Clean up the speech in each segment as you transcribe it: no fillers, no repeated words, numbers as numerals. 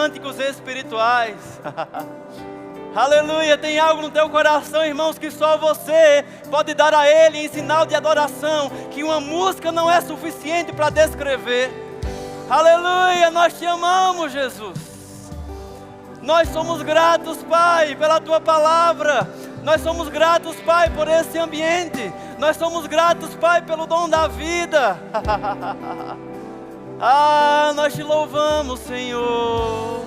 cânticos espirituais. Aleluia, tem algo no teu coração, irmãos, que só você pode dar a Ele em sinal de adoração, que uma música não é suficiente para descrever. Aleluia, nós te amamos, Jesus. Nós somos gratos, Pai, pela Tua palavra. Nós somos gratos, Pai, por esse ambiente. Nós somos gratos, Pai, pelo dom da vida. Nós te louvamos, Senhor.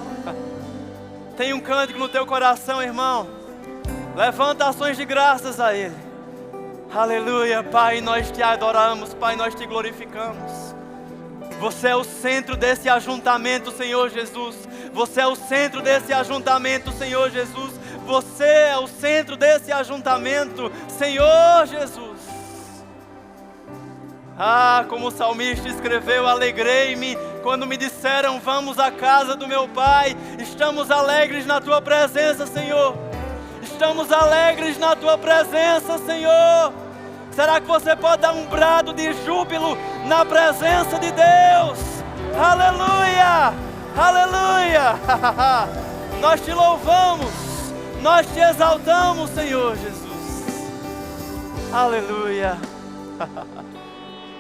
Tem um cântico no teu coração, irmão. Levanta ações de graças a Ele. Aleluia, Pai, nós te adoramos, Pai, nós te glorificamos. Você é o centro desse ajuntamento, Senhor Jesus. Você é o centro desse ajuntamento, Senhor Jesus. Você é o centro desse ajuntamento, Senhor Jesus. Como o salmista escreveu, alegrei-me quando me disseram, vamos à casa do meu Pai. Estamos alegres na Tua presença, Senhor. Estamos alegres na Tua presença, Senhor. Será que você pode dar um brado de júbilo na presença de Deus? Aleluia! Aleluia! Nós te louvamos, nós te exaltamos, Senhor Jesus. Aleluia!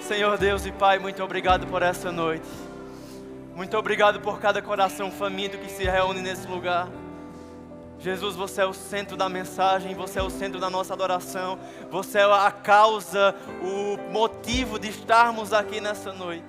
Senhor Deus e Pai, muito obrigado por essa noite. Muito obrigado por cada coração faminto que se reúne nesse lugar. Jesus, você é o centro da mensagem, você é o centro da nossa adoração, você é a causa, o motivo de estarmos aqui nessa noite.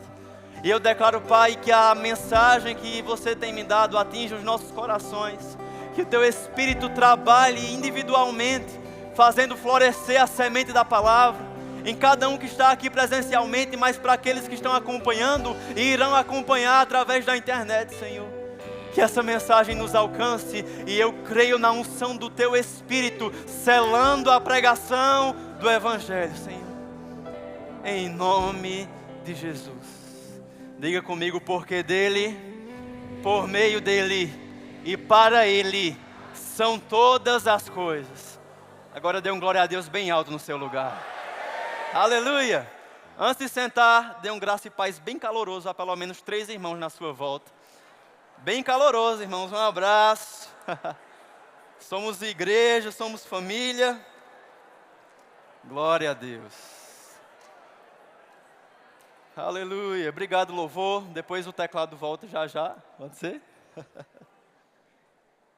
E eu declaro, Pai, que a mensagem que você tem me dado atinja os nossos corações, que o Teu Espírito trabalhe individualmente, fazendo florescer a semente da palavra, em cada um que está aqui presencialmente, mas para aqueles que estão acompanhando e irão acompanhar através da internet, Senhor. Que essa mensagem nos alcance e eu creio na unção do Teu Espírito, selando a pregação do Evangelho, Senhor. Em nome de Jesus. Diga comigo, porque dEle, por meio dEle e para Ele são todas as coisas. Agora dê um glória a Deus bem alto no seu lugar. Aleluia. Antes de sentar, dê um graça e paz bem caloroso a pelo menos 3 irmãos na sua volta. Bem caloroso, irmãos, um abraço. Somos igreja, somos família. Glória a Deus. Aleluia, obrigado, louvor. Depois o teclado volta já, pode ser?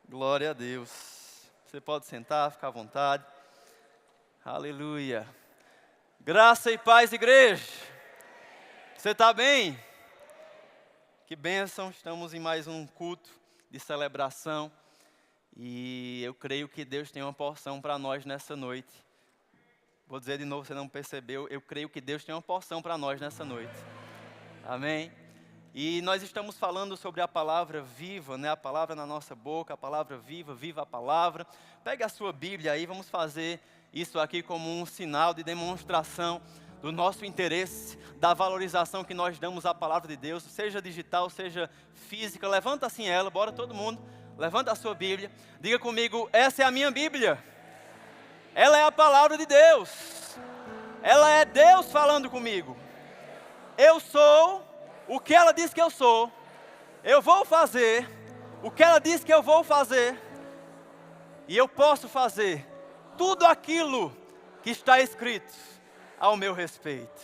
Glória a Deus. Você pode sentar, ficar à vontade. Aleluia. Graça e paz, igreja. Você está bem? Que bênção, estamos em mais um culto de celebração e eu creio que Deus tem uma porção para nós nessa noite. Vou dizer de novo, você não percebeu, eu creio que Deus tem uma porção para nós nessa noite. Amém? E nós estamos falando sobre a palavra viva, né? A palavra na nossa boca, a palavra viva, viva a palavra. Pegue a sua Bíblia aí, vamos fazer isso aqui como um sinal de demonstração do nosso interesse, da valorização que nós damos à palavra de Deus, seja digital, seja física. Levanta assim ela, bora todo mundo, levanta a sua Bíblia, diga comigo, essa é a minha Bíblia, ela é a palavra de Deus, ela é Deus falando comigo, eu sou o que ela diz que eu sou, eu vou fazer o que ela diz que eu vou fazer, e eu posso fazer tudo aquilo que está escrito ao meu respeito.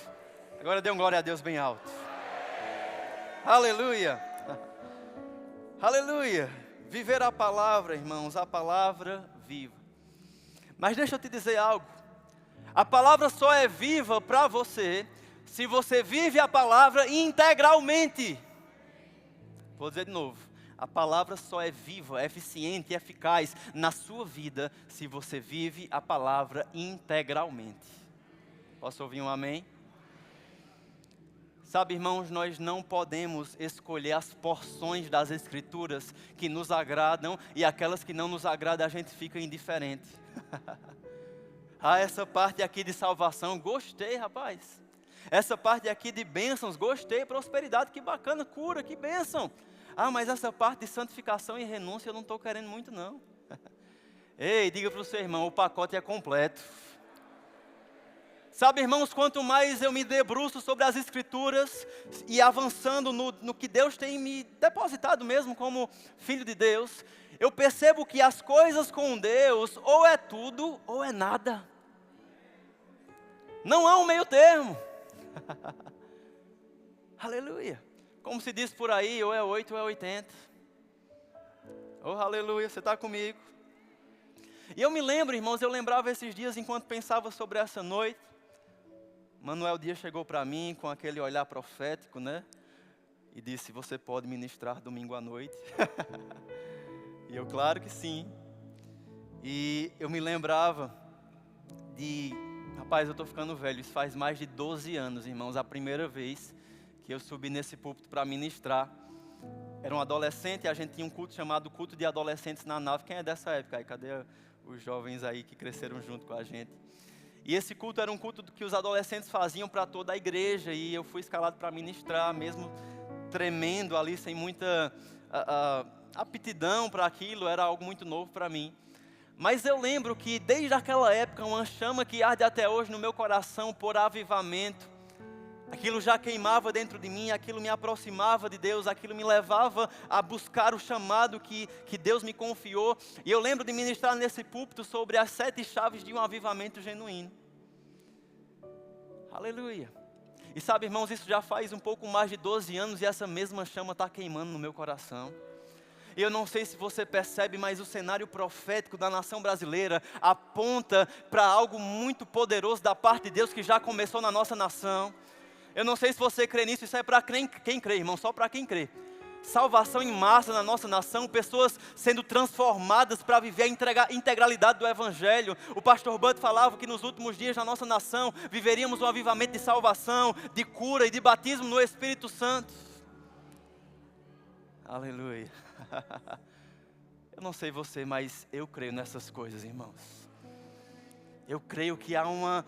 Agora dê um glória a Deus bem alto. Aleluia. Aleluia. Viver a palavra, irmãos, a palavra viva. Mas deixa eu te dizer algo. A palavra só é viva para você se você vive a palavra integralmente. Vou dizer de novo. A palavra só é viva, eficiente e eficaz na sua vida se você vive a palavra integralmente. Posso ouvir um amém? Sabe, irmãos, nós não podemos escolher as porções das Escrituras que nos agradam e aquelas que não nos agradam a gente fica indiferente. Essa parte aqui de salvação, gostei, rapaz. Essa parte aqui de bênçãos, gostei, prosperidade, que bacana, cura, que bênção. Mas essa parte de santificação e renúncia eu não estou querendo muito não. Ei, diga para o seu irmão, o pacote é completo. Sabe, irmãos, quanto mais eu me debruço sobre as Escrituras e avançando no que Deus tem me depositado mesmo como filho de Deus, eu percebo que as coisas com Deus ou é tudo ou é nada. Não há um meio termo. Aleluia. Como se diz por aí, ou é 8 ou é 80. Oh, aleluia, você está comigo. E eu me lembro, irmãos, eu lembrava esses dias enquanto pensava sobre essa noite. Manuel Dias chegou para mim com aquele olhar profético, né? E disse, você pode ministrar domingo à noite? E eu, claro que sim. E eu me lembrava rapaz, eu estou ficando velho, isso faz mais de 12 anos, irmãos, a primeira vez que eu subi nesse púlpito para ministrar. Era um adolescente e a gente tinha um culto chamado Culto de Adolescentes na Nave. Quem é dessa época aí? Cadê os jovens aí que cresceram junto com a gente? E esse culto era um culto que os adolescentes faziam para toda a igreja. E eu fui escalado para ministrar, mesmo tremendo ali, sem muita aptidão para aquilo. Era algo muito novo para mim. Mas eu lembro que desde aquela época, uma chama que arde até hoje no meu coração por avivamento. Aquilo já queimava dentro de mim, aquilo me aproximava de Deus, aquilo me levava a buscar o chamado que Deus me confiou. E eu lembro de ministrar nesse púlpito sobre as 7 chaves de um avivamento genuíno. Aleluia. E sabe, irmãos, isso já faz um pouco mais de 12 anos e essa mesma chama está queimando no meu coração. E eu não sei se você percebe, mas o cenário profético da nação brasileira aponta para algo muito poderoso da parte de Deus que já começou na nossa nação. Eu não sei se você crê nisso, isso é para quem crê, irmão, só para quem crê. Salvação em massa na nossa nação, pessoas sendo transformadas para viver a integralidade do Evangelho. O pastor Bud falava que nos últimos dias na nossa nação viveríamos um avivamento de salvação, de cura e de batismo no Espírito Santo. Aleluia. Eu não sei você, mas eu creio nessas coisas, irmãos. Eu creio que há uma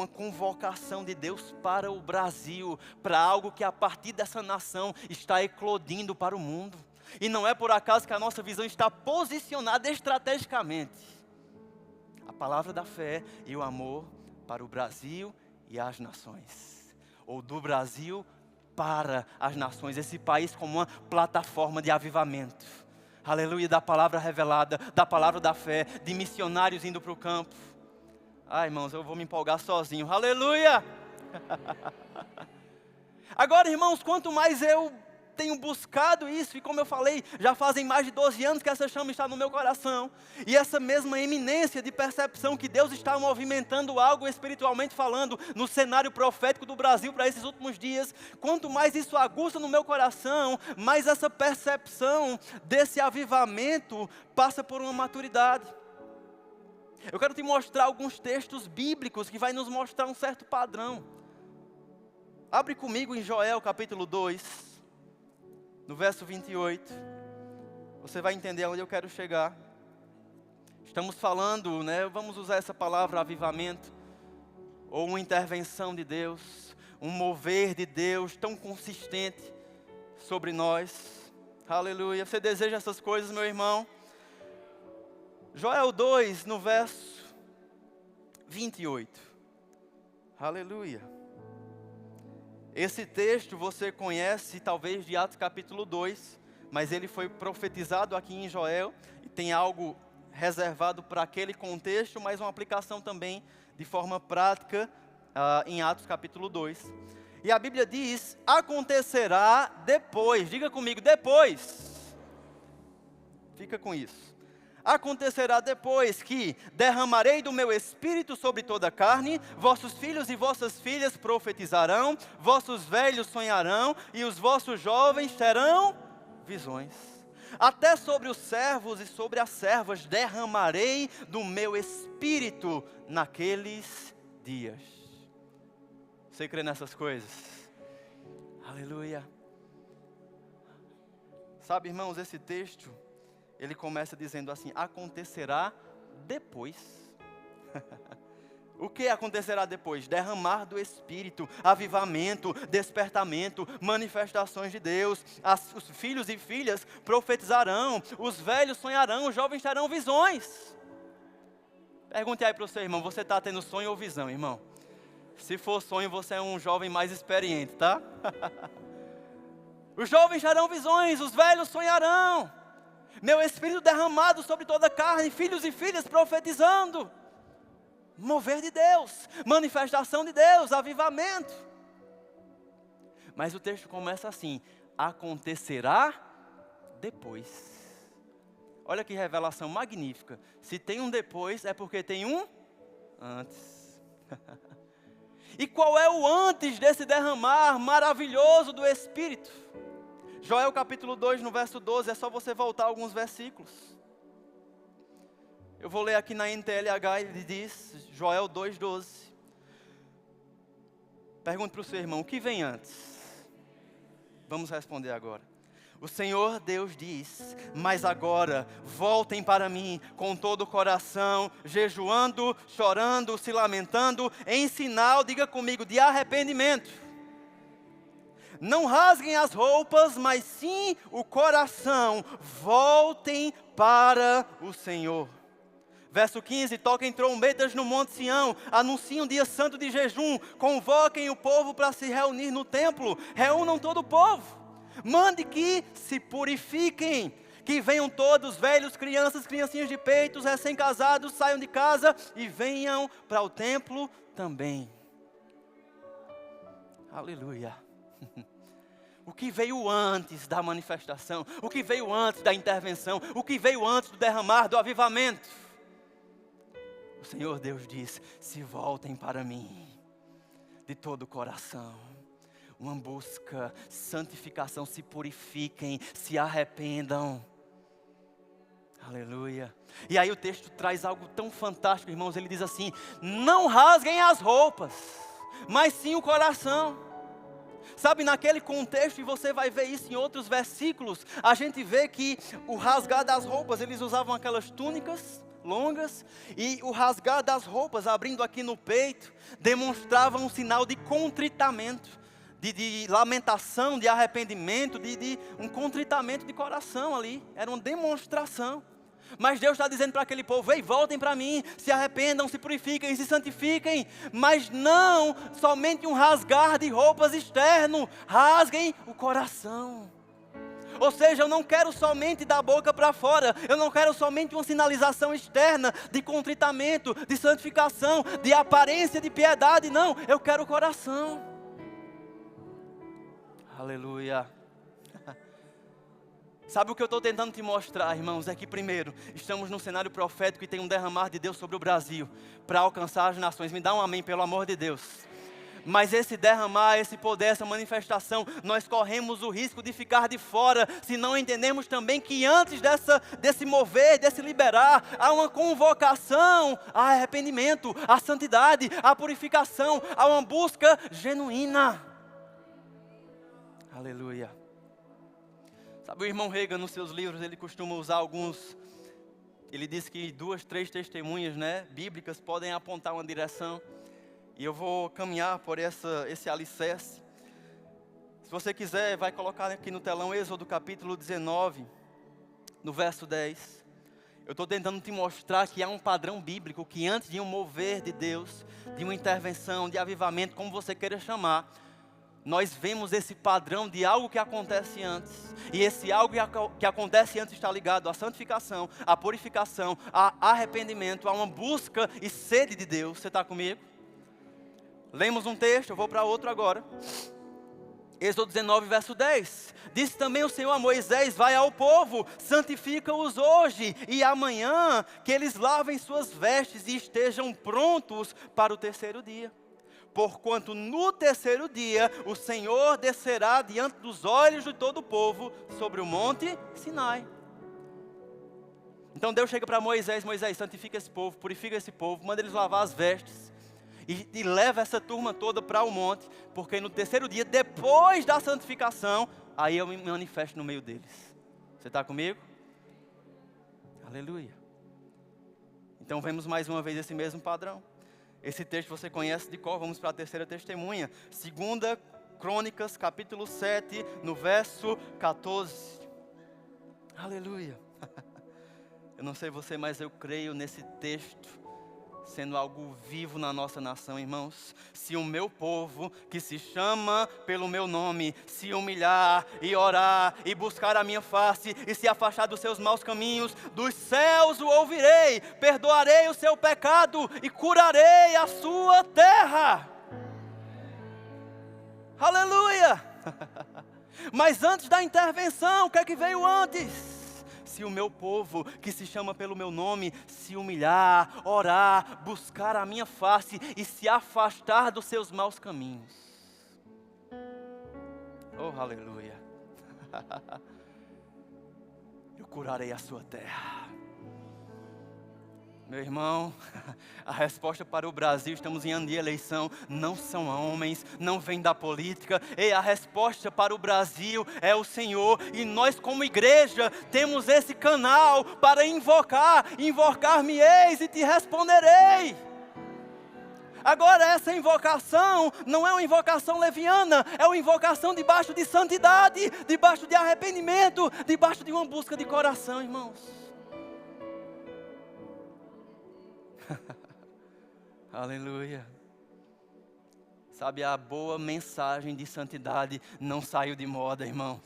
convocação de Deus para o Brasil, para algo que a partir dessa nação está eclodindo para o mundo. E não é por acaso que a nossa visão está posicionada estrategicamente. A palavra da fé e o amor para o Brasil e as nações. Ou do Brasil para as nações, esse país como uma plataforma de avivamento. Aleluia, da palavra revelada, da palavra da fé, de missionários indo para o campo. Ai, irmãos, eu vou me empolgar sozinho. Aleluia! Agora, irmãos, quanto mais eu tenho buscado isso, e como eu falei, já fazem mais de 12 anos que essa chama está no meu coração, e essa mesma eminência de percepção que Deus está movimentando algo espiritualmente falando no cenário profético do Brasil para esses últimos dias, quanto mais isso aguça no meu coração, mais essa percepção desse avivamento passa por uma maturidade. Eu quero te mostrar alguns textos bíblicos que vai nos mostrar um certo padrão. Abre comigo em Joel capítulo 2, no verso 28. Você vai entender onde eu quero chegar. Estamos falando, vamos usar essa palavra avivamento, ou uma intervenção de Deus, um mover de Deus tão consistente sobre nós. Aleluia. Você deseja essas coisas, meu irmão? Joel 2, no verso 28. Aleluia. Esse texto você conhece talvez de Atos capítulo 2, mas ele foi profetizado aqui em Joel e tem algo reservado para aquele contexto, mas uma aplicação também de forma prática em Atos capítulo 2. E a Bíblia diz, acontecerá depois, diga comigo, depois. Fica com isso. Acontecerá depois que derramarei do meu espírito sobre toda a carne, vossos filhos e vossas filhas profetizarão, vossos velhos sonharão e os vossos jovens terão visões. Até sobre os servos e sobre as servas derramarei do meu espírito naqueles dias. Você crê nessas coisas? Aleluia. Sabe, irmãos, esse texto ele começa dizendo assim, acontecerá depois. O que acontecerá depois? Derramar do Espírito, avivamento, despertamento, manifestações de Deus. Os filhos e filhas profetizarão, os velhos sonharão, os jovens terão visões. Pergunte aí para o seu irmão, você está tendo sonho ou visão, irmão? Se for sonho, você é um jovem mais experiente, tá? Os jovens terão visões, os velhos sonharão. Meu espírito derramado sobre toda a carne, filhos e filhas profetizando. Mover de Deus, manifestação de Deus, avivamento. Mas o texto começa assim: acontecerá depois. Olha que revelação magnífica. Se tem um depois, é porque tem um antes. E qual é o antes desse derramar maravilhoso do Espírito? Joel capítulo 2, no verso 12, é só você voltar alguns versículos. Eu vou ler aqui na NTLH, ele diz, Joel 2,12. Pergunte para o seu irmão, o que vem antes? Vamos responder agora. O Senhor Deus diz, mas agora voltem para mim com todo o coração, jejuando, chorando, se lamentando, em sinal, diga comigo, de arrependimento. Não rasguem as roupas, mas sim o coração, voltem para o Senhor. Verso 15, toquem trombetas no Monte Sião, anunciem um dia santo de jejum, convoquem o povo para se reunir no templo, reúnam todo o povo. Mande que se purifiquem, que venham todos, velhos, crianças, criancinhas de peitos, recém-casados, saiam de casa e venham para o templo também. Aleluia. O que veio antes da manifestação, o que veio antes da intervenção, o que veio antes do derramar, do avivamento. O Senhor Deus diz, se voltem para mim, de todo o coração. Uma busca, santificação, se purifiquem, se arrependam. Aleluia. E aí o texto traz algo tão fantástico, irmãos. Ele diz assim, não rasguem as roupas, mas sim o coração. Sabe, naquele contexto, e você vai ver isso em outros versículos, a gente vê que o rasgar das roupas, eles usavam aquelas túnicas longas, e o rasgar das roupas, abrindo aqui no peito, demonstrava um sinal de contritamento. De lamentação, de arrependimento, de um contritamento de coração ali. Era uma demonstração. Mas Deus está dizendo para aquele povo, ei, voltem para mim, se arrependam, se purifiquem, se santifiquem. Mas não somente um rasgar de roupas externo, rasguem o coração. Ou seja, eu não quero somente da boca para fora, eu não quero somente uma sinalização externa de contritamento, de santificação, de aparência de piedade, não, eu quero o coração. Aleluia. Sabe o que eu estou tentando te mostrar, irmãos? É que primeiro, estamos num cenário profético e tem um derramar de Deus sobre o Brasil, para alcançar as nações. Me dá um amém, pelo amor de Deus. Mas esse derramar, esse poder, essa manifestação, nós corremos o risco de ficar de fora, se não entendemos também que antes desse mover, desse liberar, há uma convocação ao arrependimento, à santidade, à purificação, há uma busca genuína. Aleluia. Sabe, o irmão Reagan, nos seus livros, ele costuma usar alguns, ele diz que 2, 3 testemunhas, bíblicas podem apontar uma direção, e eu vou caminhar por esse alicerce. Se você quiser, vai colocar aqui no telão Êxodo capítulo 19, no verso 10. Eu estou tentando te mostrar que há um padrão bíblico, que antes de um mover de Deus, de uma intervenção, de avivamento, como você queira chamar, nós vemos esse padrão de algo que acontece antes. E esse algo que acontece antes está ligado à santificação, à purificação, a arrependimento, a uma busca e sede de Deus. Você está comigo? Lemos um texto, eu vou para outro agora. Êxodo 19, verso 10. Disse também o Senhor a Moisés, vai ao povo, santifica-os hoje e amanhã, que eles lavem suas vestes e estejam prontos para o terceiro dia. Porquanto no terceiro dia o Senhor descerá diante dos olhos de todo o povo sobre o monte Sinai. Então Deus chega para Moisés, santifica esse povo, purifica esse povo, manda eles lavar as vestes e leva essa turma toda para o monte, porque no terceiro dia, depois da santificação, aí eu me manifesto no meio deles. Você está comigo? Aleluia. Então vemos mais uma vez esse mesmo padrão. Esse texto você conhece de cor, vamos para a terceira testemunha. 2 Crônicas, capítulo 7, no verso 14. Aleluia. Eu não sei você, mas eu creio nesse texto sendo algo vivo na nossa nação, irmãos. Se o meu povo, que se chama pelo meu nome, se humilhar e orar e buscar a minha face e se afastar dos seus maus caminhos, dos céus o ouvirei, perdoarei o seu pecado e curarei a sua terra. Aleluia! Mas antes da intervenção, o que é que veio antes? Se o meu povo, que se chama pelo meu nome, se humilhar, orar, buscar a minha face e se afastar dos seus maus caminhos. Oh, aleluia. Eu curarei a sua terra. Meu irmão, a resposta para o Brasil, estamos em ano de eleição, não são homens, não vem da política. E a resposta para o Brasil é o Senhor. E nós como igreja temos esse canal para invocar-me-eis e te responderei. Agora essa invocação não é uma invocação leviana, é uma invocação debaixo de santidade, debaixo de arrependimento, debaixo de uma busca de coração, irmãos. Aleluia. Sabe, a boa mensagem de santidade não saiu de moda, irmãos.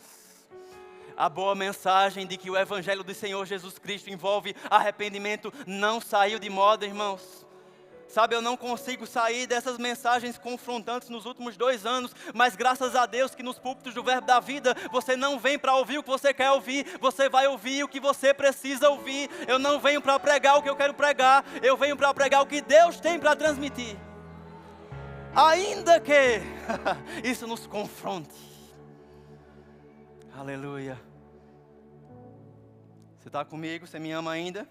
A boa mensagem de que o Evangelho do Senhor Jesus Cristo envolve arrependimento não saiu de moda, irmãos. Sabe, eu não consigo sair dessas mensagens confrontantes nos últimos 2 anos, mas graças a Deus que nos púlpitos do Verbo da Vida, você não vem para ouvir o que você quer ouvir, você vai ouvir o que você precisa ouvir. Eu não venho para pregar o que eu quero pregar, eu venho para pregar o que Deus tem para transmitir. Ainda que isso nos confronte. Aleluia. Você está comigo? Você me ama ainda?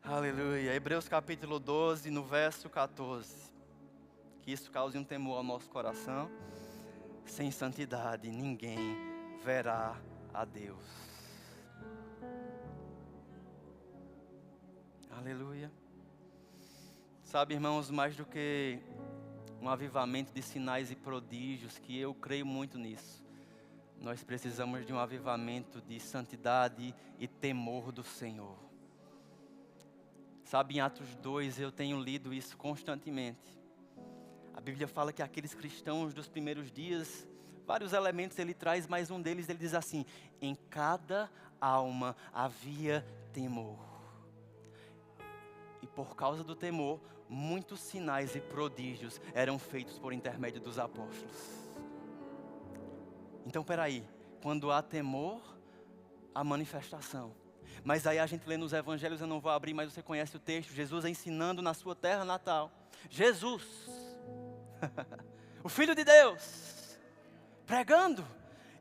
Aleluia. Hebreus capítulo 12, no verso 14. Que isso cause um temor ao nosso coração. Sem santidade ninguém verá a Deus. Aleluia. Sabe, irmãos, mais do que um avivamento de sinais e prodígios, que eu creio muito nisso, nós precisamos de um avivamento de santidade e temor do Senhor. Sabe, em Atos 2 eu tenho lido isso constantemente. A Bíblia fala que aqueles cristãos dos primeiros dias, vários elementos ele traz, mas um deles ele diz assim: em cada alma havia temor. E por causa do temor, muitos sinais e prodígios eram feitos por intermédio dos apóstolos. Então, peraí, quando há temor, há manifestação. Mas aí a gente lê nos evangelhos, eu não vou abrir, mas você conhece o texto, Jesus ensinando na sua terra natal. Jesus, o Filho de Deus, pregando.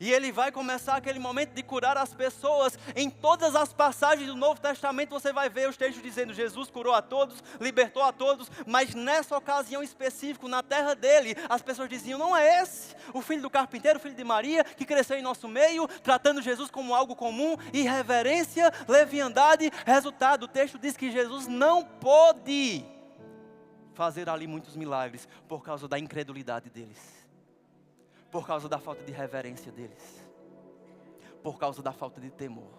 E ele vai começar aquele momento de curar as pessoas. Em todas as passagens do Novo Testamento você vai ver os textos dizendo: Jesus curou a todos, libertou a todos. Mas nessa ocasião específica, na terra dele, as pessoas diziam: não é esse o filho do carpinteiro, o filho de Maria, que cresceu em nosso meio, tratando Jesus como algo comum, irreverência, leviandade. Resultado, o texto diz que Jesus não pôde fazer ali muitos milagres por causa da incredulidade deles. Por causa da falta de reverência deles. Por causa da falta de temor.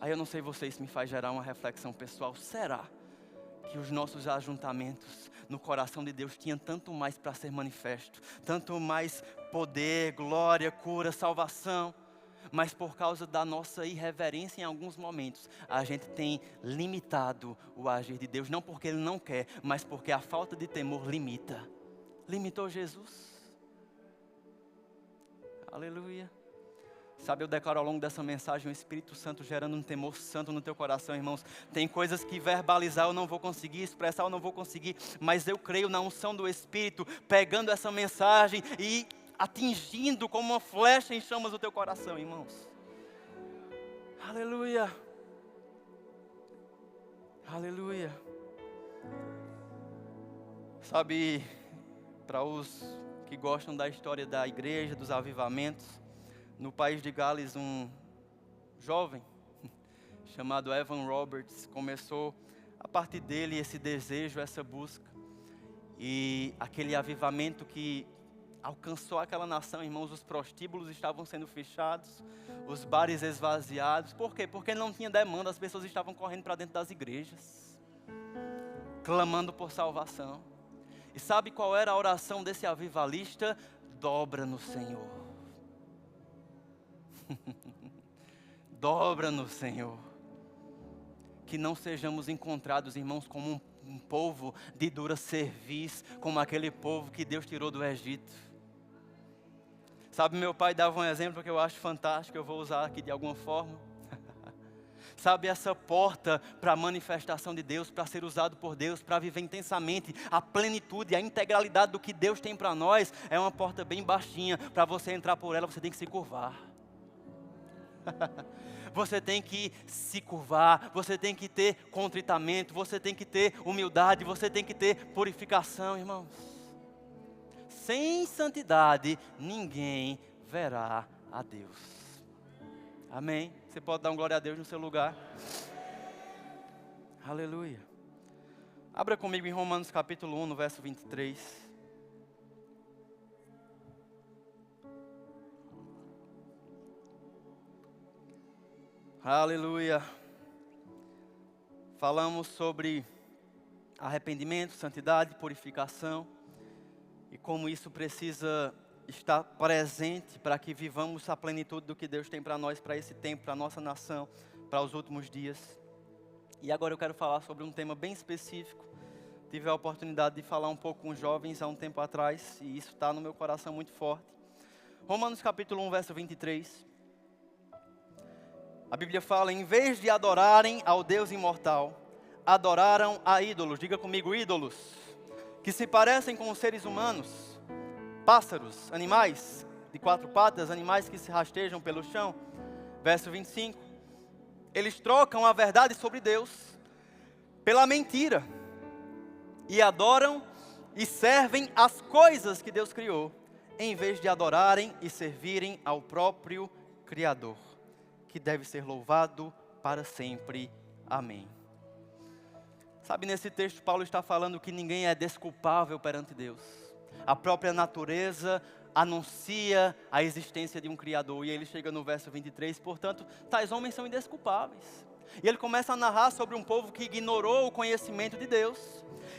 Aí eu não sei vocês, me faz gerar uma reflexão pessoal. Será que os nossos ajuntamentos no coração de Deus tinham tanto mais para ser manifesto? Tanto mais poder, glória, cura, salvação. Mas por causa da nossa irreverência em alguns momentos, a gente tem limitado o agir de Deus. Não porque Ele não quer, mas porque a falta de temor limita. Limitou Jesus. Aleluia. Sabe, eu declaro ao longo dessa mensagem o Espírito Santo gerando um temor santo no teu coração, irmãos. Tem coisas que verbalizar eu não vou conseguir, expressar eu não vou conseguir, mas eu creio na unção do Espírito, pegando essa mensagem e atingindo como uma flecha em chamas o teu coração, irmãos. Aleluia. Aleluia. Sabe, para os que gostam da história da igreja, dos avivamentos, no país de Gales, um jovem chamado Evan Roberts começou a partir dele esse desejo, essa busca. E aquele avivamento que alcançou aquela nação, irmãos, os prostíbulos estavam sendo fechados, os bares esvaziados. Por quê? Porque não tinha demanda, as pessoas estavam correndo para dentro das igrejas, clamando por salvação. E sabe qual era a oração desse avivalista? Dobra no Senhor. Dobra no Senhor. Que não sejamos encontrados, irmãos, como um povo de dura cerviz, como aquele povo que Deus tirou do Egito. Sabe, meu pai dava um exemplo que eu acho fantástico, eu vou usar aqui de alguma forma. Sabe, essa porta para a manifestação de Deus, para ser usado por Deus, para viver intensamente a plenitude, a integralidade do que Deus tem para nós, é uma porta bem baixinha. Para você entrar por ela, você tem que se curvar. Você tem que se curvar, você tem que ter contritamento, você tem que ter humildade, você tem que ter purificação, irmãos. Sem santidade, ninguém verá a Deus. Amém? Você pode dar um glória a Deus no seu lugar? Aleluia. Abra comigo em Romanos capítulo 1, no verso 23. Aleluia. Falamos sobre arrependimento, santidade, purificação e como isso precisa estar presente para que vivamos a plenitude do que Deus tem para nós, para esse tempo, para a nossa nação, para os últimos dias. E agora eu quero falar sobre um tema bem específico. Tive a oportunidade de falar um pouco com os jovens há um tempo atrás e isso está no meu coração muito forte. Romanos capítulo 1, verso 23. A Bíblia fala, em vez de adorarem ao Deus imortal, adoraram a ídolos. Diga comigo, ídolos, que se parecem com os seres humanos, pássaros, animais de quatro patas, animais que se rastejam pelo chão. Verso 25. Eles trocam a verdade sobre Deus pela mentira e adoram e servem as coisas que Deus criou, em vez de adorarem e servirem ao próprio Criador, que deve ser louvado para sempre. Amém. Sabe, nesse texto Paulo está falando que ninguém é desculpável perante Deus. A própria natureza anuncia a existência de um Criador. E ele chega no verso 23, portanto, tais homens são indesculpáveis. E ele começa a narrar sobre um povo que ignorou o conhecimento de Deus.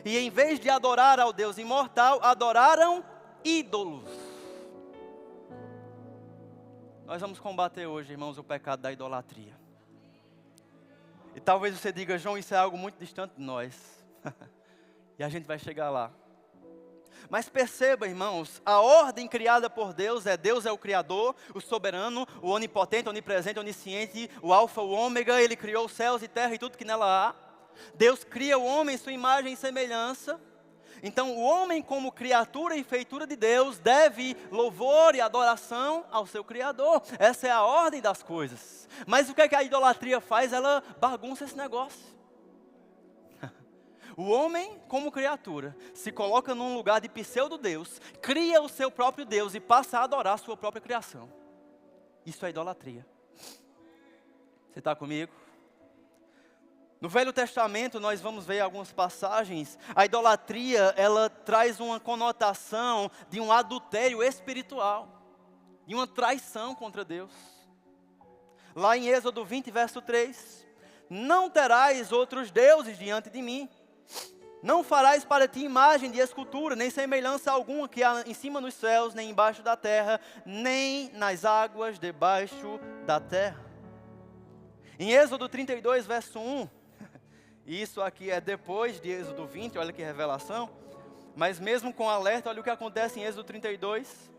E em vez de adorar ao Deus imortal, adoraram ídolos. Nós vamos combater hoje, irmãos, o pecado da idolatria. E talvez você diga, João, isso é algo muito distante de nós. E a gente vai chegar lá. Mas perceba, irmãos, a ordem criada por Deus é o Criador, o soberano, o onipotente, onipresente, onisciente, o alfa, o ômega. Ele criou os céus e terra e tudo que nela há. Deus cria o homem em sua imagem e semelhança. Então, o homem, como criatura e feitura de Deus, deve louvor e adoração ao seu Criador. Essa é a ordem das coisas. Mas o que é que a idolatria faz? Ela bagunça esse negócio. O homem, como criatura, se coloca num lugar de pseudo-deus, cria o seu próprio Deus e passa a adorar a sua própria criação. Isso é idolatria. Você está comigo? No Velho Testamento, nós vamos ver algumas passagens. A idolatria, ela traz uma conotação de um adultério espiritual, de uma traição contra Deus. Lá em Êxodo 20, verso 3, não terás outros deuses diante de mim. Não farás para ti imagem de escultura, nem semelhança alguma que há em cima nos céus, nem embaixo da terra, nem nas águas debaixo da terra. Em Êxodo 32, verso 1, isso aqui é depois de Êxodo 20, olha que revelação. Mas mesmo com alerta, olha o que acontece em Êxodo 32.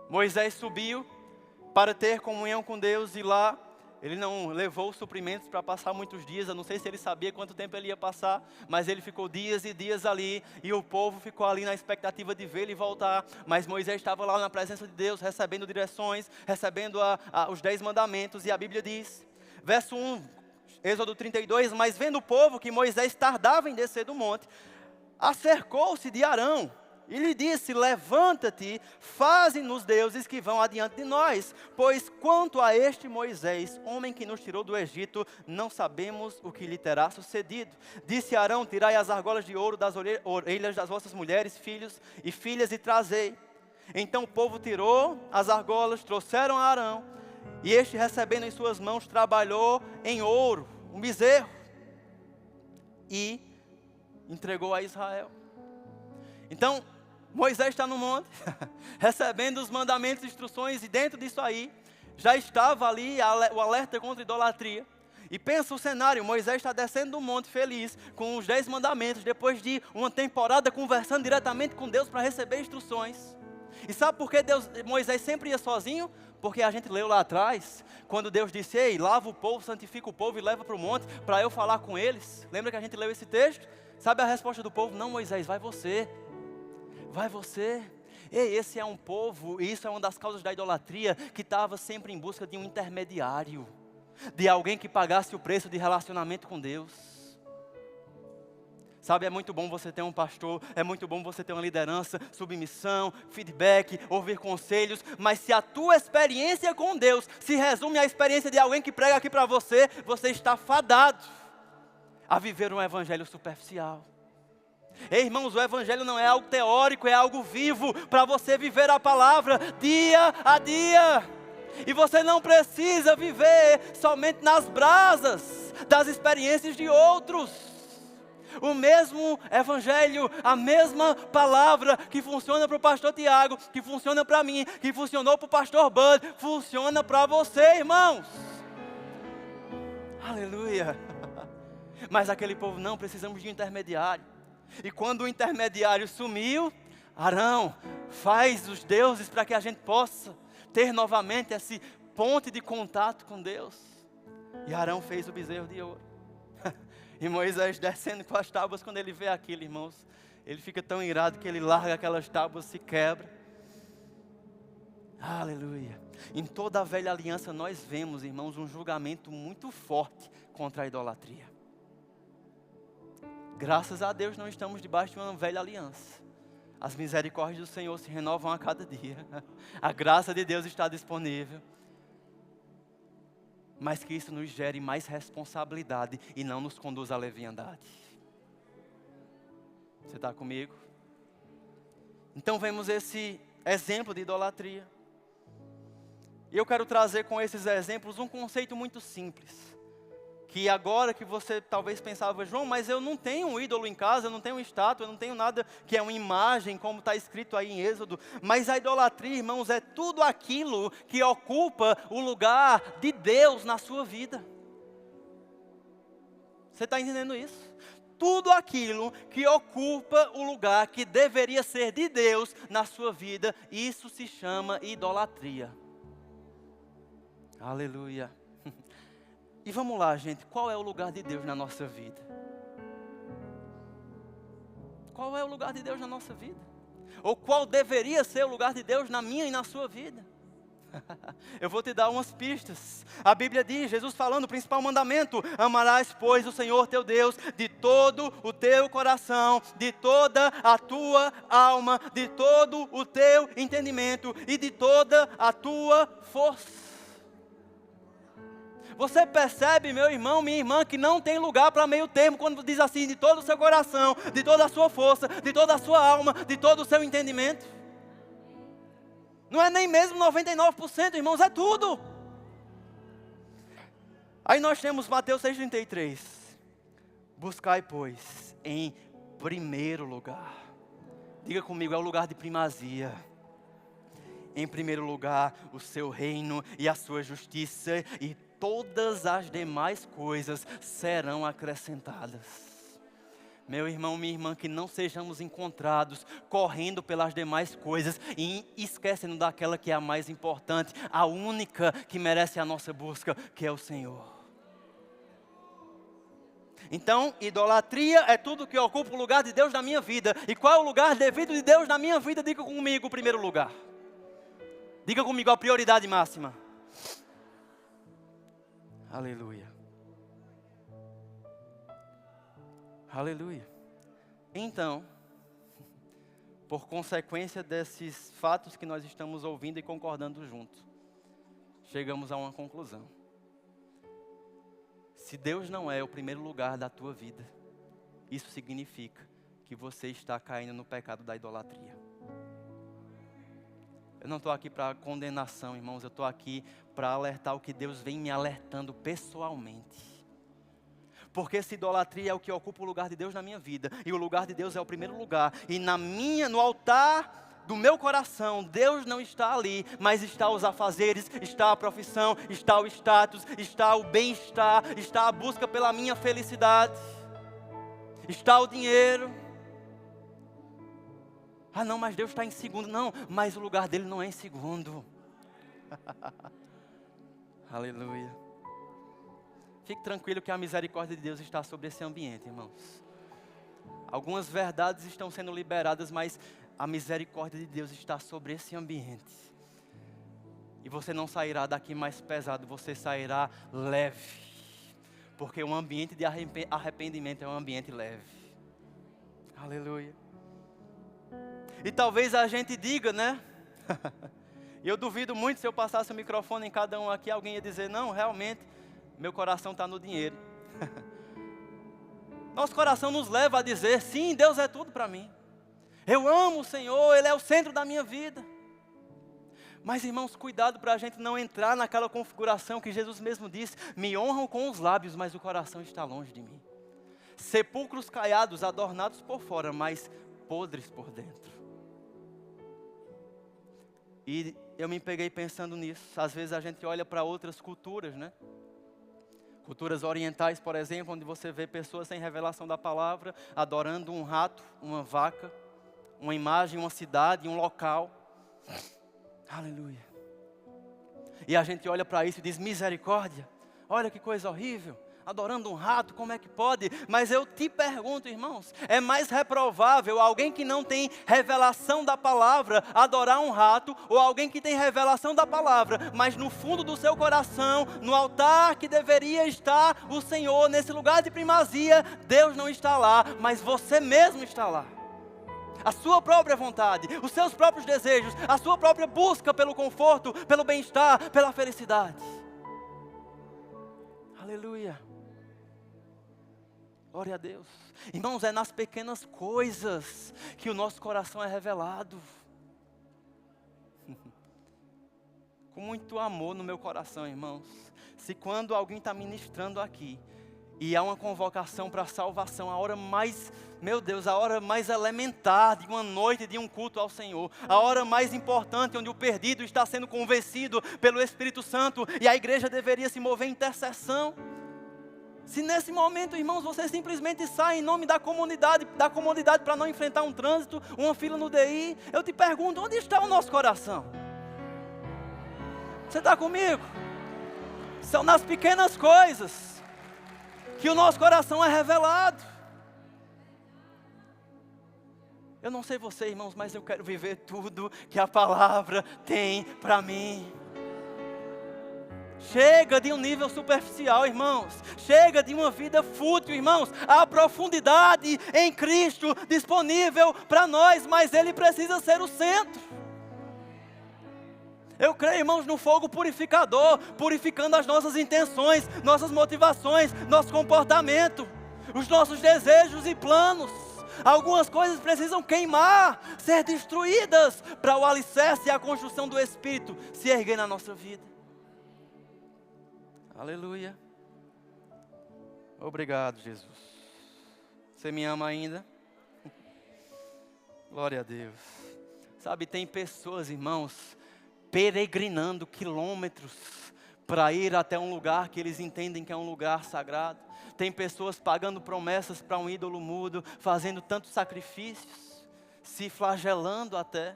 Moisés subiu para ter comunhão com Deus e lá ele não levou suprimentos para passar muitos dias. Eu não sei se ele sabia quanto tempo ele ia passar, mas ele ficou dias e dias ali, e o povo ficou ali na expectativa de vê-lo e voltar. Mas Moisés estava lá na presença de Deus, recebendo direções, recebendo os 10 mandamentos, e a Bíblia diz, verso 1, Êxodo 32, mas vendo o povo que Moisés tardava em descer do monte, acercou-se de Arão, e lhe disse, levanta-te, faze-nos deuses que vão adiante de nós, pois quanto a este Moisés, homem que nos tirou do Egito, não sabemos o que lhe terá sucedido. Disse Arão, tirai as argolas de ouro das orelhas das vossas mulheres, filhos e filhas, e trazei. Então o povo tirou as argolas, trouxeram a Arão, e este, recebendo em suas mãos, trabalhou em ouro, um bezerro, e entregou a Israel. Então, Moisés está no monte, recebendo os mandamentos e instruções, e dentro disso aí, já estava ali o alerta contra a idolatria. E pensa o cenário, Moisés está descendo do monte feliz, com os 10 mandamentos, depois de uma temporada conversando diretamente com Deus para receber instruções. E sabe por que Moisés sempre ia sozinho? Porque a gente leu lá atrás, quando Deus disse, ei, lava o povo, santifica o povo e leva para o monte, para eu falar com eles. Lembra que a gente leu esse texto? Sabe a resposta do povo? Não, Moisés, vai você. Vai você. Ei, esse é um povo, e isso é uma das causas da idolatria, que estava sempre em busca de um intermediário, de alguém que pagasse o preço de relacionamento com Deus. Sabe, é muito bom você ter um pastor, é muito bom você ter uma liderança, submissão, feedback, ouvir conselhos, mas se a tua experiência com Deus se resume à experiência de alguém que prega aqui para você, você está fadado a viver um evangelho superficial. Ei, irmãos, o evangelho não é algo teórico, é algo vivo, para você viver a palavra dia a dia. E você não precisa viver somente nas brasas das experiências de outros. O mesmo evangelho, a mesma palavra que funciona para o pastor Tiago, que funciona para mim, que funcionou para o pastor Bud, funciona para você, irmãos. Aleluia. Mas aquele povo, não, precisamos de um intermediário. E quando o intermediário sumiu, Arão, faz os deuses para que a gente possa ter novamente esse ponte de contato com Deus. E Arão fez o bezerro de ouro. E Moisés descendo com as tábuas, quando ele vê aquilo, irmãos, ele fica tão irado que ele larga aquelas tábuas, se quebra. Aleluia. Em toda a velha aliança nós vemos, irmãos, um julgamento muito forte contra a idolatria. Graças a Deus não estamos debaixo de uma velha aliança. As misericórdias do Senhor se renovam a cada dia. A graça de Deus está disponível. Mas que isso nos gere mais responsabilidade e não nos conduza à leviandade. Você está comigo? Então vemos esse exemplo de idolatria. E eu quero trazer com esses exemplos um conceito muito simples. Que agora que você talvez pensava, João, mas eu não tenho um ídolo em casa, eu não tenho uma estátua, eu não tenho nada que é uma imagem, como está escrito aí em Êxodo. Mas a idolatria, irmãos, é tudo aquilo que ocupa o lugar de Deus na sua vida. Você está entendendo isso? Tudo aquilo que ocupa o lugar que deveria ser de Deus na sua vida, isso se chama idolatria. Aleluia. E vamos lá, gente, qual é o lugar de Deus na nossa vida? Qual é o lugar de Deus na nossa vida? Ou qual deveria ser o lugar de Deus na minha e na sua vida? Eu vou te dar umas pistas. A Bíblia diz, Jesus falando, o principal mandamento: amarás, pois, o Senhor teu Deus de todo o teu coração, de toda a tua alma, de todo o teu entendimento e de toda a tua força. Você percebe, meu irmão, minha irmã, que não tem lugar para meio termo quando diz assim, de todo o seu coração, de toda a sua força, de toda a sua alma, de todo o seu entendimento? Não é nem mesmo 99%, irmãos, é tudo. Aí nós temos Mateus 6,33. Buscai, pois, em primeiro lugar. Diga comigo, é o lugar de primazia. Em primeiro lugar, o seu reino e a sua justiça, e todas as demais coisas serão acrescentadas. Meu irmão, minha irmã, que não sejamos encontrados correndo pelas demais coisas e esquecendo daquela que é a mais importante, a única que merece a nossa busca, que é o Senhor. Então, idolatria é tudo que ocupa o lugar de Deus na minha vida. E qual é o lugar devido de Deus na minha vida? Diga comigo o primeiro lugar. Diga comigo a prioridade máxima. Aleluia. Aleluia. Então, por consequência desses fatos que nós estamos ouvindo e concordando juntos, chegamos a uma conclusão. Se Deus não é o primeiro lugar da tua vida, isso significa que você está caindo no pecado da idolatria. Eu não estou aqui para condenação, irmãos. Eu estou aqui para alertar o que Deus vem me alertando pessoalmente. Porque essa idolatria é o que ocupa o lugar de Deus na minha vida. E o lugar de Deus é o primeiro lugar. E no altar do meu coração, Deus não está ali. Mas está os afazeres, está a profissão, está o status, está o bem-estar, está a busca pela minha felicidade, está o dinheiro. Ah não, mas Deus está em segundo. Não, mas o lugar dele não é em segundo. Aleluia. Fique tranquilo que a misericórdia de Deus está sobre esse ambiente, irmãos. Algumas verdades estão sendo liberadas, mas a misericórdia de Deus está sobre esse ambiente. E você não sairá daqui mais pesado, você sairá leve. Porque um ambiente de arrependimento é um ambiente leve. Aleluia. E talvez a gente diga, né? E eu duvido muito, se eu passasse o microfone em cada um aqui, alguém ia dizer, não, realmente, meu coração está no dinheiro. Nosso coração nos leva a dizer, sim, Deus é tudo para mim. Eu amo o Senhor, Ele é o centro da minha vida. Mas irmãos, cuidado para a gente não entrar naquela configuração que Jesus mesmo disse, me honram com os lábios, mas o coração está longe de mim. Sepulcros caiados, adornados por fora, mas podres por dentro. E eu me peguei pensando nisso. Às vezes a gente olha para outras culturas, né? Culturas orientais, por exemplo, onde você vê pessoas sem revelação da palavra, adorando um rato, uma vaca, uma imagem, uma cidade, um local. Aleluia. E a gente olha para isso e diz, misericórdia, olha que coisa horrível. Adorando um rato, como é que pode? Mas eu te pergunto, irmãos, é mais reprovável alguém que não tem revelação da palavra adorar um rato, ou alguém que tem revelação da palavra, mas no fundo do seu coração, no altar que deveria estar o Senhor, nesse lugar de primazia, Deus não está lá, mas você mesmo está lá. A sua própria vontade, os seus próprios desejos, a sua própria busca pelo conforto, pelo bem-estar, pela felicidade. Aleluia. Glória a Deus. Irmãos, é nas pequenas coisas que o nosso coração é revelado. Com muito amor no meu coração, irmãos. Se quando alguém está ministrando aqui, e há uma convocação para a salvação, a hora mais, meu Deus, a hora mais elementar de uma noite, de um culto ao Senhor, a hora mais importante, onde o perdido está sendo convencido pelo Espírito Santo, e a igreja deveria se mover em intercessão. Se nesse momento, irmãos, você simplesmente sai em nome da comodidade para não enfrentar um trânsito, uma fila no DI, eu te pergunto, onde está o nosso coração? Você está comigo? São nas pequenas coisas que o nosso coração é revelado. Eu não sei você, irmãos, mas eu quero viver tudo que a palavra tem para mim. Chega de um nível superficial, irmãos. Chega de uma vida fútil, irmãos. Há profundidade em Cristo disponível para nós, mas Ele precisa ser o centro. Eu creio, irmãos, no fogo purificador, purificando as nossas intenções, nossas motivações, nosso comportamento, os nossos desejos e planos. Algumas coisas precisam queimar, ser destruídas, para o alicerce e a construção do Espírito se erguer na nossa vida. Aleluia. Obrigado, Jesus. Você me ama ainda? Glória a Deus. Sabe, tem pessoas, irmãos, peregrinando quilômetros para ir até um lugar que eles entendem que é um lugar sagrado. Tem pessoas pagando promessas para um ídolo mudo, fazendo tantos sacrifícios, se flagelando até.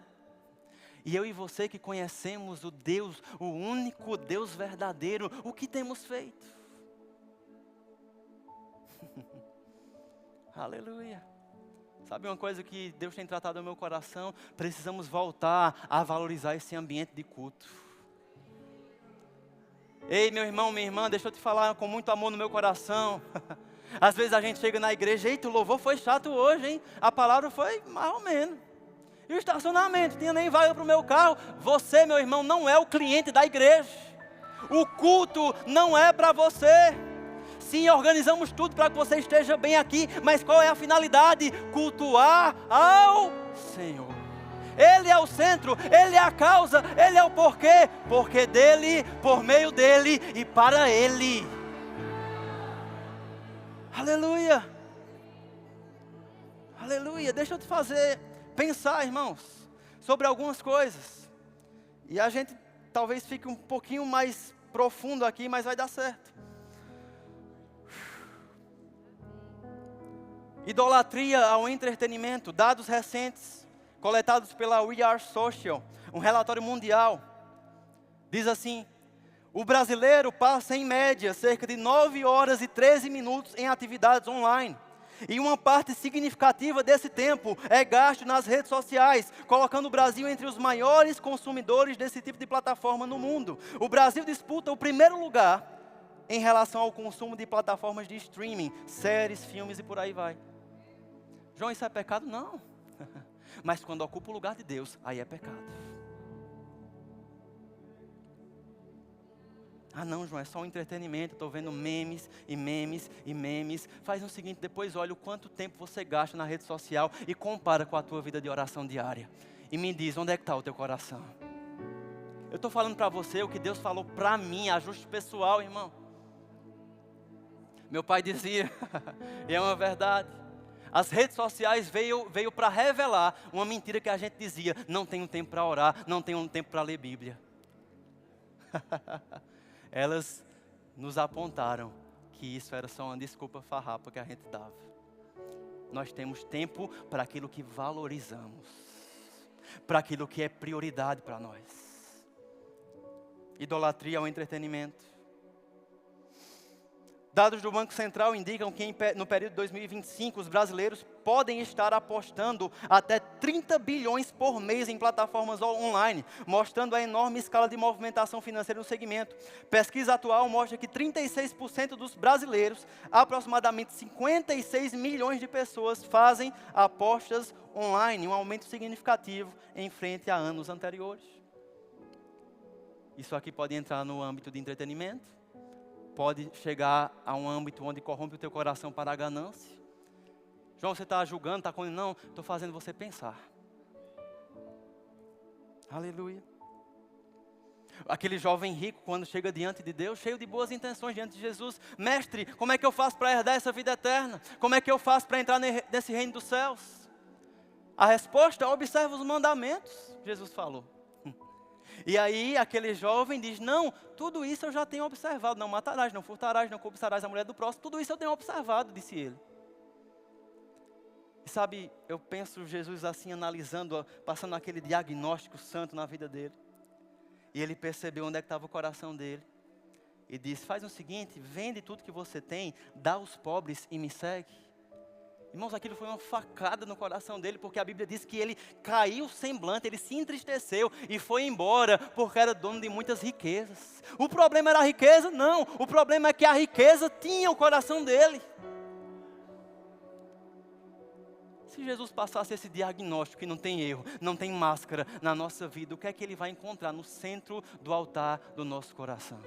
E eu e você que conhecemos o Deus, o único Deus verdadeiro, o que temos feito? Aleluia. Sabe uma coisa que Deus tem tratado no meu coração? Precisamos voltar a valorizar esse ambiente de culto. Ei, meu irmão, minha irmã, deixa eu te falar com muito amor no meu coração. Às vezes a gente chega na igreja, eita, o louvor foi chato hoje, hein? A palavra foi mais ou menos. E o estacionamento, tinha nem vaga para o meu carro. Você, meu irmão, não é o cliente da igreja. O culto não é para você. Sim, organizamos tudo para que você esteja bem aqui, mas qual é a finalidade? Cultuar ao Senhor. Ele é o centro, Ele é a causa, Ele é o porquê. Porque dEle, por meio dEle e para Ele. Aleluia. Aleluia. Deixa eu te fazer pensar, irmãos, sobre algumas coisas. E a gente talvez fique um pouquinho mais profundo aqui, mas vai dar certo. Idolatria ao entretenimento. Dados recentes coletados pela We Are Social, um relatório mundial, diz assim: o brasileiro passa em média cerca de 9 horas e 13 minutos em atividades online. E uma parte significativa desse tempo é gasto nas redes sociais, colocando o Brasil entre os maiores consumidores desse tipo de plataforma no mundo. O Brasil disputa o primeiro lugar em relação ao consumo de plataformas de streaming, séries, filmes e por aí vai. João, isso é pecado? Não. Mas quando ocupa o lugar de Deus, aí é pecado. Ah não, João, é só um entretenimento, estou vendo memes e memes e memes. Faz o seguinte, depois olha o quanto tempo você gasta na rede social e compara com a tua vida de oração diária. E me diz, onde é que está o teu coração? Eu estou falando para você o que Deus falou para mim, ajuste pessoal, irmão. Meu pai dizia, e é uma verdade, as redes sociais veio para revelar uma mentira que a gente dizia: não tenho tempo para orar, não tenho tempo para ler Bíblia. Elas nos apontaram que isso era só uma desculpa farrapa que a gente dava. Nós temos tempo para aquilo que valorizamos, para aquilo que é prioridade para nós. Idolatria ao entretenimento. Dados do Banco Central indicam que no período de 2025 os brasileiros podem estar apostando até 30 bilhões por mês em plataformas online, mostrando a enorme escala de movimentação financeira no segmento. Pesquisa atual mostra que 36% dos brasileiros, aproximadamente 56 milhões de pessoas, fazem apostas online, um aumento significativo em frente a anos anteriores. Isso aqui pode entrar no âmbito de entretenimento. Pode chegar a um âmbito onde corrompe o teu coração para a ganância. João, você está julgando, está condenando? Não, estou fazendo você pensar. Aleluia. Aquele jovem rico, quando chega diante de Deus, cheio de boas intenções diante de Jesus: mestre, como é que eu faço para herdar essa vida eterna? Como é que eu faço para entrar nesse reino dos céus? A resposta: observa os mandamentos, Jesus falou. E aí aquele jovem diz: não, tudo isso eu já tenho observado. Não matarás, não furtarás, não cobiçarás a mulher do próximo. Tudo isso eu tenho observado, disse ele. E sabe, eu penso Jesus assim analisando, passando aquele diagnóstico santo na vida dele. E ele percebeu onde é que estava o coração dele. E disse: faz o seguinte, vende tudo que você tem, dá aos pobres e me segue. Irmãos, aquilo foi uma facada no coração dele, porque a Bíblia diz que ele caiu semblante, ele se entristeceu e foi embora, porque era dono de muitas riquezas. O problema era a riqueza? Não, o problema é que a riqueza tinha o coração dele. Se Jesus passasse esse diagnóstico que não tem erro, não tem máscara na nossa vida, o que é que ele vai encontrar no centro do altar do nosso coração?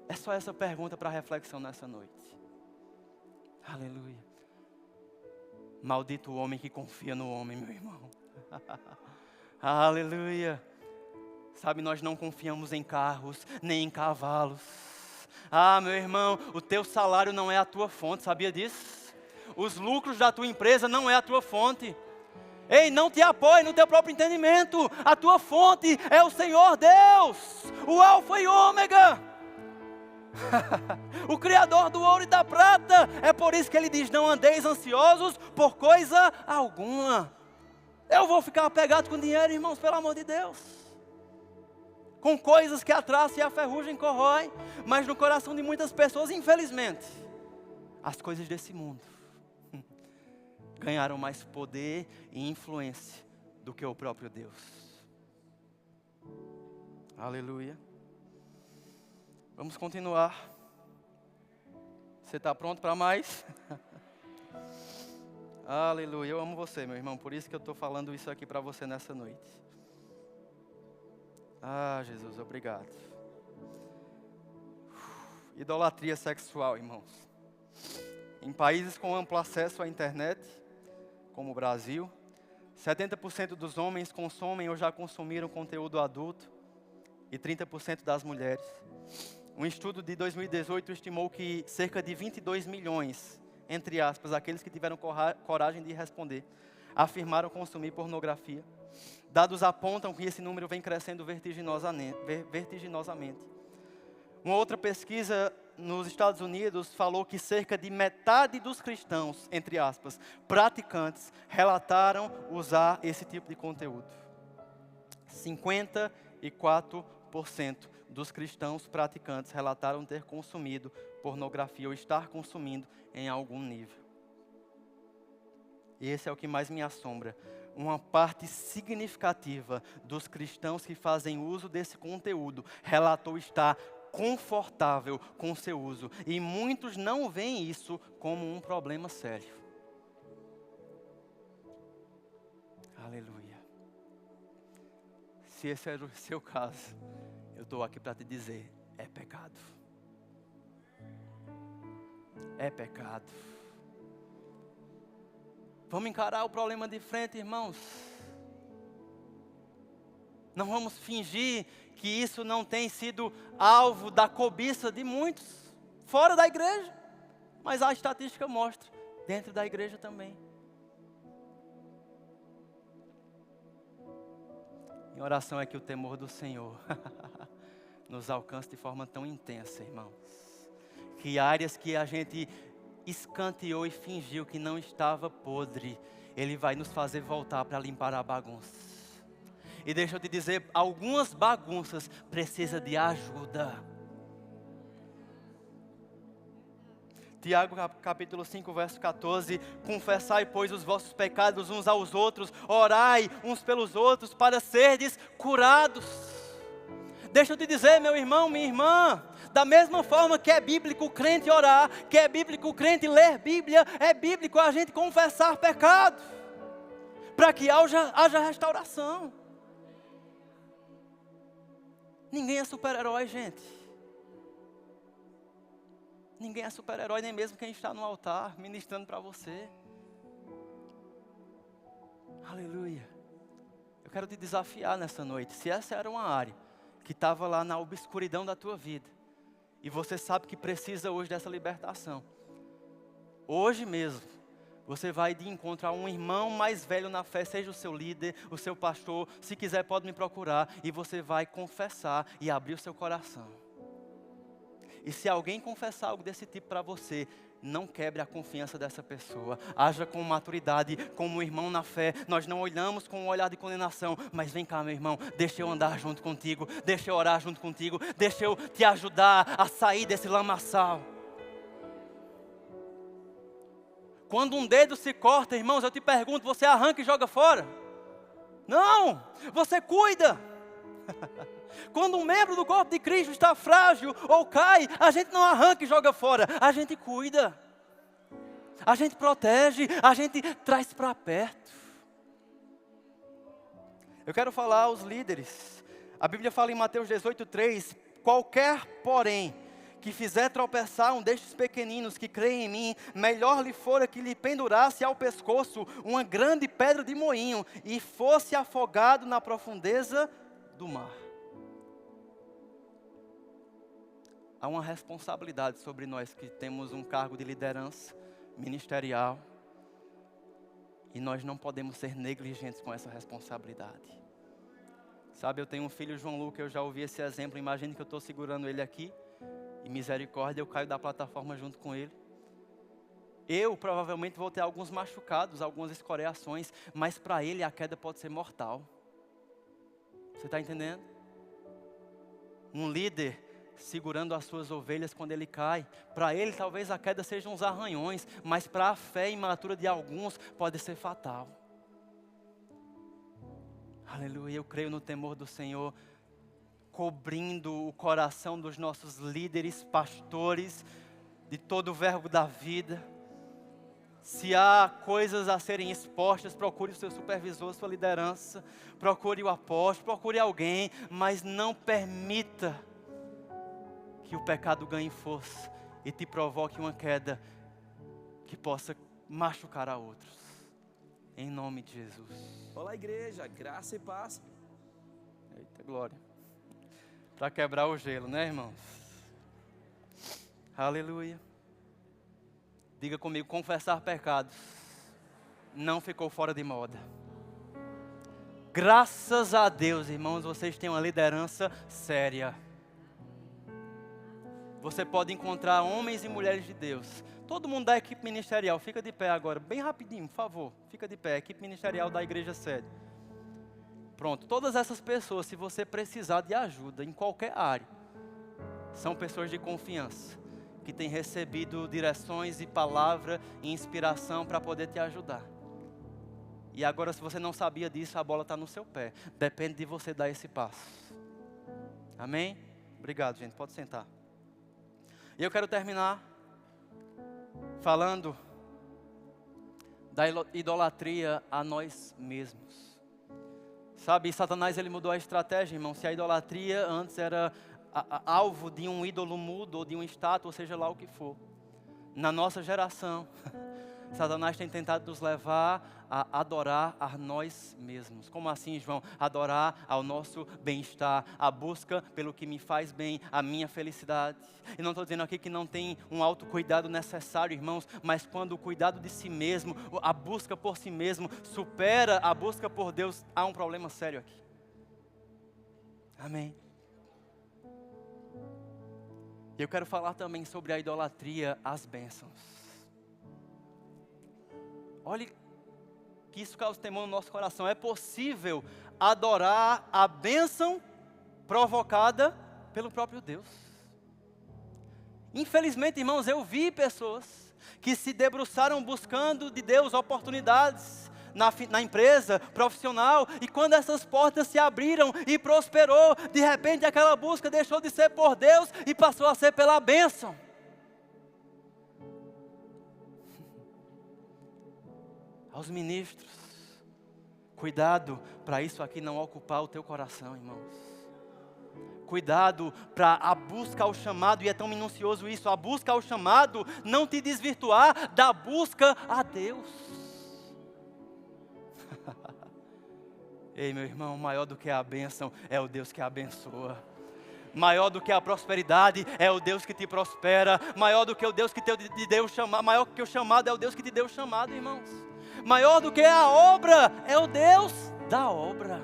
É só essa pergunta para reflexão nessa noite. Aleluia. Maldito o homem que confia no homem, meu irmão. Aleluia. Sabe, nós não confiamos em carros, nem em cavalos. Ah, meu irmão, o teu salário não é a tua fonte, sabia disso? Os lucros da tua empresa não é a tua fonte. Ei, não te apoie no teu próprio entendimento. A tua fonte é o Senhor Deus, o Alfa e Ômega. O Criador do ouro e da prata. É por isso que ele diz: não andeis ansiosos por coisa alguma. Eu vou ficar apegado com dinheiro, irmãos, pelo amor de Deus, com coisas que a traça e a ferrugem corroem. Mas no coração de muitas pessoas, infelizmente, as coisas desse mundo ganharam mais poder e influência do que o próprio Deus. Aleluia. Vamos continuar. Você está pronto para mais? Aleluia. Eu amo você, meu irmão. Por isso que eu estou falando isso aqui para você nessa noite. Ah, Jesus, obrigado. Idolatria sexual, irmãos. Em países com amplo acesso à internet, como o Brasil, 70% dos homens consomem ou já consumiram conteúdo adulto e 30% das mulheres. Um estudo de 2018 estimou que cerca de 22 milhões, entre aspas, aqueles que tiveram coragem de responder, afirmaram consumir pornografia. Dados apontam que esse número vem crescendo vertiginosamente. Uma outra pesquisa nos Estados Unidos falou que cerca de metade dos cristãos, entre aspas, praticantes, relataram usar esse tipo de conteúdo. 54% dos cristãos praticantes relataram ter consumido pornografia ou estar consumindo em algum nível. E esse é o que mais me assombra. Uma parte significativa dos cristãos que fazem uso desse conteúdo relatou estar confortável com seu uso. E muitos não veem isso como um problema sério. Aleluia. Se esse era o seu caso, eu estou aqui para te dizer, é pecado. É pecado. Vamos encarar o problema de frente, irmãos. Não vamos fingir que isso não tem sido alvo da cobiça de muitos fora da igreja. Mas a estatística mostra, dentro da igreja também. Minha oração é que o temor do Senhor nos alcance de forma tão intensa, irmãos. Que áreas que a gente escanteou e fingiu que não estava podre, Ele vai nos fazer voltar para limpar a bagunça. E deixa eu te dizer, algumas bagunças precisam de ajuda. Tiago capítulo 5, verso 14, confessai, pois, os vossos pecados uns aos outros, orai uns pelos outros, para serdes curados. Deixa eu te dizer, meu irmão, minha irmã, da mesma forma que é bíblico o crente orar, que é bíblico o crente ler Bíblia, é bíblico a gente confessar pecado, para que haja restauração. Ninguém é super-herói, gente. Ninguém é super-herói, nem mesmo quem está no altar ministrando para você. Aleluia. Eu quero te desafiar nessa noite. Se essa era uma área que estava lá na obscuridão da tua vida, e você sabe que precisa hoje dessa libertação, hoje mesmo, você vai de encontro a um irmão mais velho na fé, seja o seu líder, o seu pastor, se quiser pode me procurar, e você vai confessar e abrir o seu coração. E se alguém confessar algo desse tipo para você, não quebre a confiança dessa pessoa. Haja com maturidade, como um irmão na fé. Nós não olhamos com um olhar de condenação. Mas vem cá, meu irmão, deixa eu andar junto contigo. Deixa eu orar junto contigo. Deixa eu te ajudar a sair desse lamaçal. Quando um dedo se corta, irmãos, eu te pergunto, você arranca e joga fora? Não, você cuida. Quando um membro do corpo de Cristo está frágil ou cai, a gente não arranca e joga fora, a gente cuida, a gente protege, a gente traz para perto. Eu quero falar aos líderes. A Bíblia fala em Mateus 18:3, qualquer, porém, que fizer tropeçar um destes pequeninos que creem em mim, melhor lhe fora que lhe pendurasse ao pescoço uma grande pedra de moinho e fosse afogado na profundeza do mar. Há uma responsabilidade sobre nós que temos um cargo de liderança ministerial. E nós não podemos ser negligentes com essa responsabilidade. Sabe, eu tenho um filho, João Lucas, eu já ouvi esse exemplo. Imagine que eu estou segurando ele aqui. E misericórdia, eu caio da plataforma junto com ele. Eu provavelmente vou ter alguns machucados, algumas escoriações. Mas para ele a queda pode ser mortal. Você está entendendo? Um líder segurando as suas ovelhas quando ele cai. Para ele talvez a queda seja uns arranhões, mas para a fé imatura de alguns pode ser fatal. Aleluia, eu creio no temor do Senhor, cobrindo o coração dos nossos líderes, pastores, de todo o verbo da vida. Se há coisas a serem expostas, procure o seu supervisor, sua liderança, procure o apóstolo, procure alguém, mas não permita que o pecado ganhe força e te provoque uma queda que possa machucar a outros. Em nome de Jesus. Olá, igreja, graça e paz. Eita glória. Para quebrar o gelo, né, irmãos? Aleluia. Diga comigo, confessar pecados não ficou fora de moda. Graças a Deus, irmãos, vocês têm uma liderança séria. Você pode encontrar homens e mulheres de Deus. Todo mundo da equipe ministerial, fica de pé agora, bem rapidinho, por favor. Fica de pé, equipe ministerial da igreja sede. Pronto, todas essas pessoas, se você precisar de ajuda em qualquer área, são pessoas de confiança, que têm recebido direções e palavra e inspiração para poder te ajudar. E agora, se você não sabia disso, a bola está no seu pé. Depende de você dar esse passo. Amém? Obrigado, gente. Pode sentar. E eu quero terminar falando da idolatria a nós mesmos. Sabe, Satanás ele mudou a estratégia, irmão. Se a idolatria antes era alvo de um ídolo mudo ou de uma estátua, ou seja lá o que for. Na nossa geração, Satanás tem tentado nos levar a adorar a nós mesmos. Como assim, João? Adorar ao nosso bem-estar, a busca pelo que me faz bem, a minha felicidade. E não estou dizendo aqui que não tem um autocuidado necessário, irmãos, mas quando o cuidado de si mesmo, a busca por si mesmo, supera a busca por Deus, há um problema sério aqui. Amém. Eu quero falar também sobre a idolatria às bênçãos. Olhe que isso causa temor no nosso coração. É possível adorar a bênção provocada pelo próprio Deus. Infelizmente, irmãos, eu vi pessoas que se debruçaram buscando de Deus oportunidades na empresa, profissional, e quando essas portas se abriram e prosperou, de repente aquela busca deixou de ser por Deus e passou a ser pela bênção. Aos ministros, cuidado para isso aqui não ocupar o teu coração, irmãos. Cuidado para a busca ao chamado, e é tão minucioso isso, a busca ao chamado não te desvirtuar da busca a Deus. Ei, meu irmão, maior do que a bênção é o Deus que abençoa. Maior do que a prosperidade é o Deus que te prospera. Maior do que o Deus que te deu chamado, maior que o chamado é o Deus que te deu chamado, irmãos. Maior do que a obra é o Deus da obra.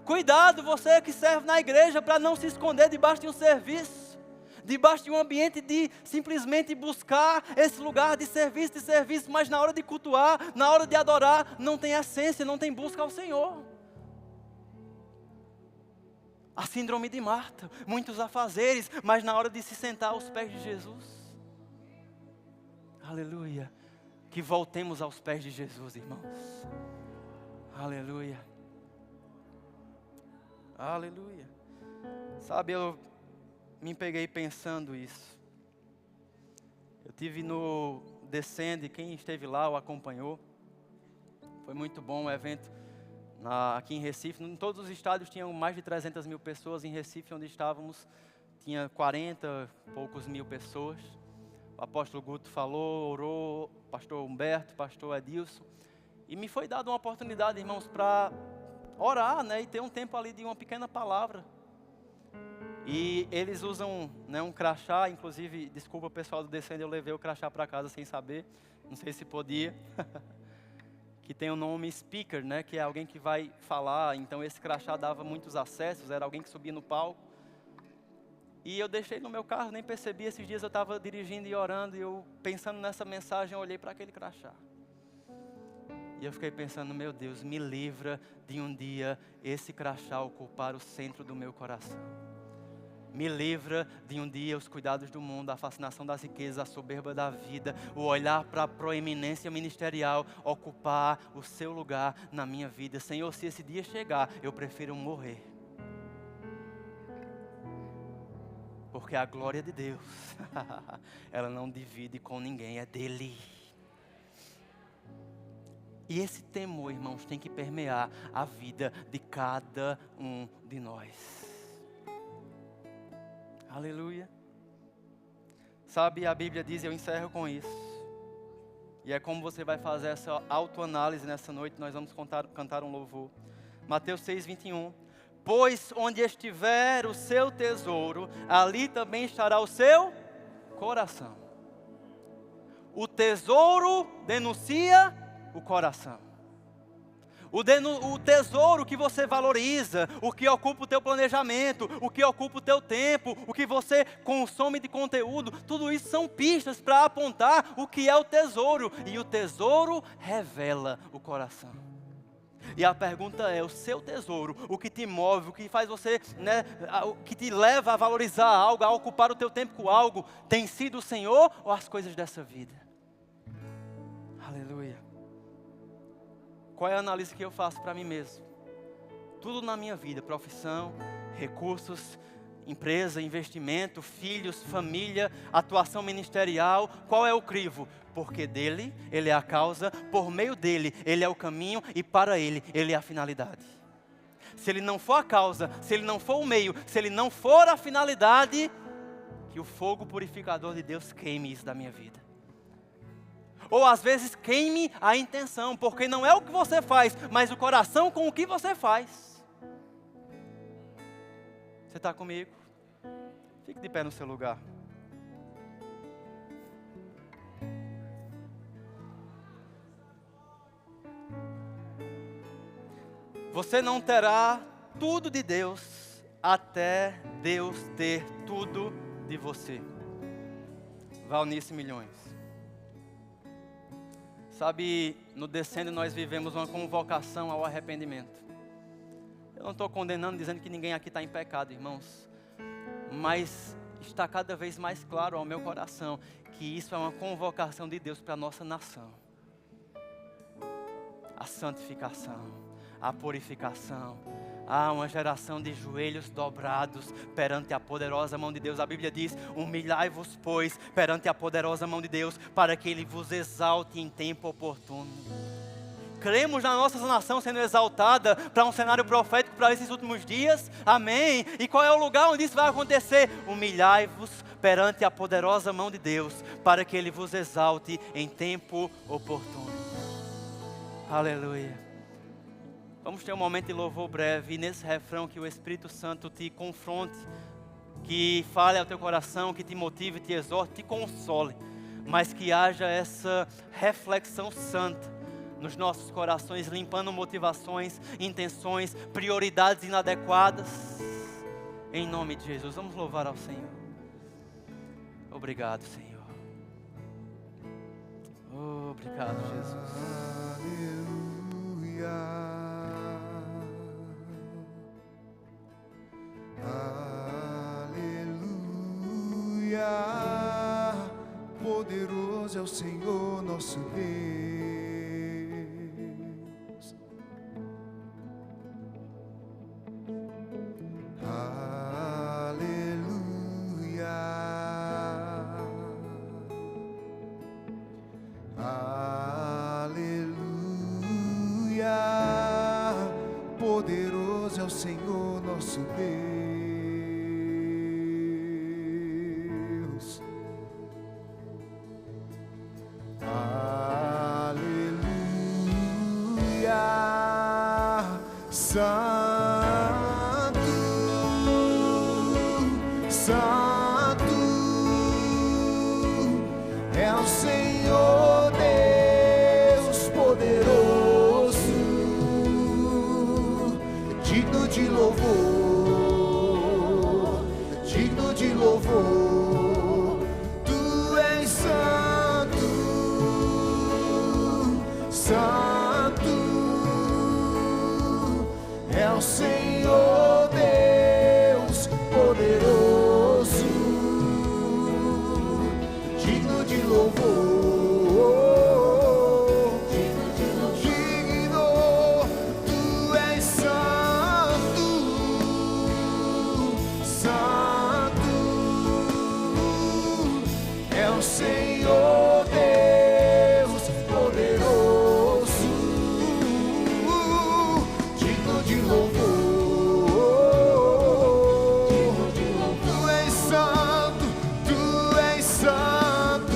Cuidado, você que serve na igreja, para não se esconder debaixo de um serviço, debaixo de um ambiente de simplesmente buscar esse lugar de serviço, mas na hora de cultuar, na hora de adorar, não tem essência, não tem busca ao Senhor. A síndrome de Marta, muitos afazeres, mas na hora de se sentar aos pés de Jesus. Aleluia. Que voltemos aos pés de Jesus, irmãos. Aleluia. Aleluia. Sabe, eu me peguei pensando isso. Eu tive no Descende, quem esteve lá o acompanhou. Foi muito bom o evento aqui em Recife. Em todos os estádios tinham mais de 300 mil pessoas. Em Recife, onde estávamos, tinha 40 poucos mil pessoas. O apóstolo Guto falou, orou, pastor Humberto, pastor Edilson. E me foi dada uma oportunidade, irmãos, para orar, né, e ter um tempo ali de uma pequena palavra. E eles usam, né, um crachá, inclusive, desculpa o pessoal do Descende, eu levei o crachá para casa sem saber, não sei se podia. Que tem o nome speaker, né, que é alguém que vai falar. Então esse crachá dava muitos acessos, era alguém que subia no palco. E eu deixei no meu carro, nem percebi. Esses dias eu estava dirigindo e orando, e eu pensando nessa mensagem, eu olhei para aquele crachá. E eu fiquei pensando, meu Deus, me livra de um dia esse crachá ocupar o centro do meu coração. Me livra de um dia os cuidados do mundo, a fascinação das riquezas, a soberba da vida, o olhar para a proeminência ministerial ocupar o seu lugar na minha vida. Senhor, se esse dia chegar, eu prefiro morrer. Porque a glória de Deus, ela não divide com ninguém, é dele. E esse temor, irmãos, tem que permear a vida de cada um de nós. Aleluia. Sabe, a Bíblia diz, e eu encerro com isso. E é como você vai fazer essa autoanálise nessa noite. Nós vamos cantar um louvor. Mateus 6:21. Pois onde estiver o seu tesouro, ali também estará o seu coração. O tesouro denuncia o coração. O tesouro que você valoriza, o que ocupa o teu planejamento, o que ocupa o teu tempo, o que você consome de conteúdo, tudo isso são pistas para apontar o que é o tesouro. E o tesouro revela o coração. E a pergunta é, o seu tesouro, o que te move, o que faz você, o que te leva a valorizar algo, a ocupar o teu tempo com algo, tem sido o Senhor ou as coisas dessa vida? Aleluia. Qual é a análise que eu faço para mim mesmo? Tudo na minha vida, profissão, recursos, empresa, investimento, filhos, família, atuação ministerial. Qual é o crivo? Porque dele, ele é a causa, por meio dele, ele é o caminho e para ele é a finalidade. Se ele não for a causa, se ele não for o meio, se ele não for a finalidade, que o fogo purificador de Deus queime isso da minha vida. Ou às vezes queime a intenção, porque não é o que você faz, mas o coração com o que você faz. Você está comigo? Fique de pé no seu lugar. Você não terá tudo de Deus até Deus ter tudo de você. Valnice Milhões. Sabe, no Descendo nós vivemos uma convocação ao arrependimento. Eu não estou condenando, dizendo que ninguém aqui está em pecado, irmãos. Mas está cada vez mais claro ao meu coração que isso é uma convocação de Deus para a nossa nação. A santificação, a purificação. Há uma geração de joelhos dobrados perante a poderosa mão de Deus. A Bíblia diz, humilhai-vos, pois, perante a poderosa mão de Deus, para que Ele vos exalte em tempo oportuno. Cremos na nossa nação sendo exaltada para um cenário profético para esses últimos dias. Amém. E qual é o lugar onde isso vai acontecer? Humilhai-vos perante a poderosa mão de Deus, para que Ele vos exalte em tempo oportuno. Aleluia. Vamos ter um momento de louvor breve, e nesse refrão que o Espírito Santo te confronte, que fale ao teu coração, que te motive, te exorte, te console, mas que haja essa reflexão santa nos nossos corações, limpando motivações, intenções, prioridades inadequadas, em nome de Jesus. Vamos louvar ao Senhor. Obrigado, Senhor. Obrigado, Jesus. Aleluia. Aleluia, poderoso é o Senhor nosso Deus. Aleluia, aleluia, poderoso é o Senhor nosso Deus. Santo, Santo é o Senhor Deus poderoso, digno de louvor, digno de louvor. Tu és santo, santo é o Senhor Deus poderoso, digno de louvor, digno, tu és santo, santo é o Senhor Deus poderoso, digno de louvor. Tu és santo, tu és santo,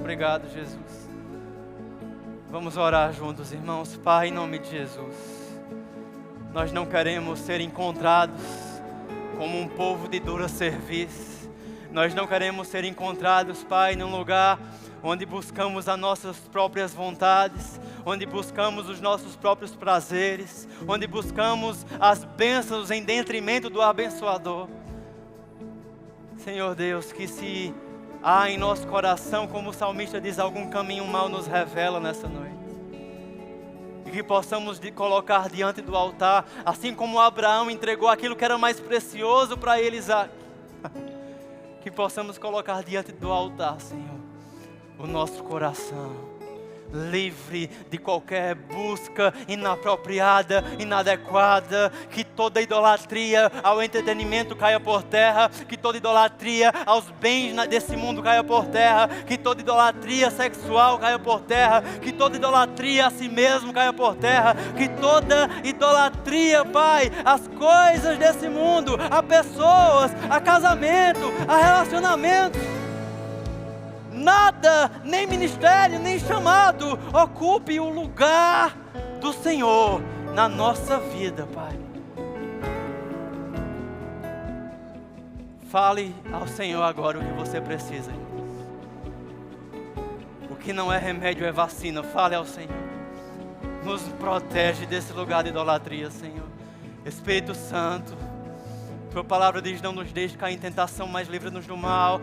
obrigado, Jesus. Vamos orar juntos, irmãos. Pai, em nome de Jesus, nós não queremos ser encontrados como um povo de dura cerviz. Nós não queremos ser encontrados, Pai, num lugar onde buscamos as nossas próprias vontades, onde buscamos os nossos próprios prazeres, onde buscamos as bênçãos em detrimento do abençoador. Senhor Deus, que se há em nosso coração, como o salmista diz, algum caminho mau, nos revela nessa noite. E que possamos colocar diante do altar, assim como Abraão entregou aquilo que era mais precioso para ele, Isaac. Que possamos colocar diante do altar, Senhor, o nosso coração, livre de qualquer busca inapropriada, inadequada. Que toda idolatria ao entretenimento caia por terra, que toda idolatria aos bens desse mundo caia por terra, que toda idolatria sexual caia por terra, que toda idolatria a si mesmo caia por terra, que toda idolatria, Pai, as coisas desse mundo, a pessoas, a casamento, a relacionamento, nada, nem ministério, nem chamado, ocupe o lugar do Senhor na nossa vida, Pai. Fale ao Senhor agora o que você precisa. O que não é remédio é vacina. Fale ao Senhor. Nos protege desse lugar de idolatria, Senhor. Espírito Santo, Tua palavra diz: não nos deixe cair em tentação, mas livra-nos do mal.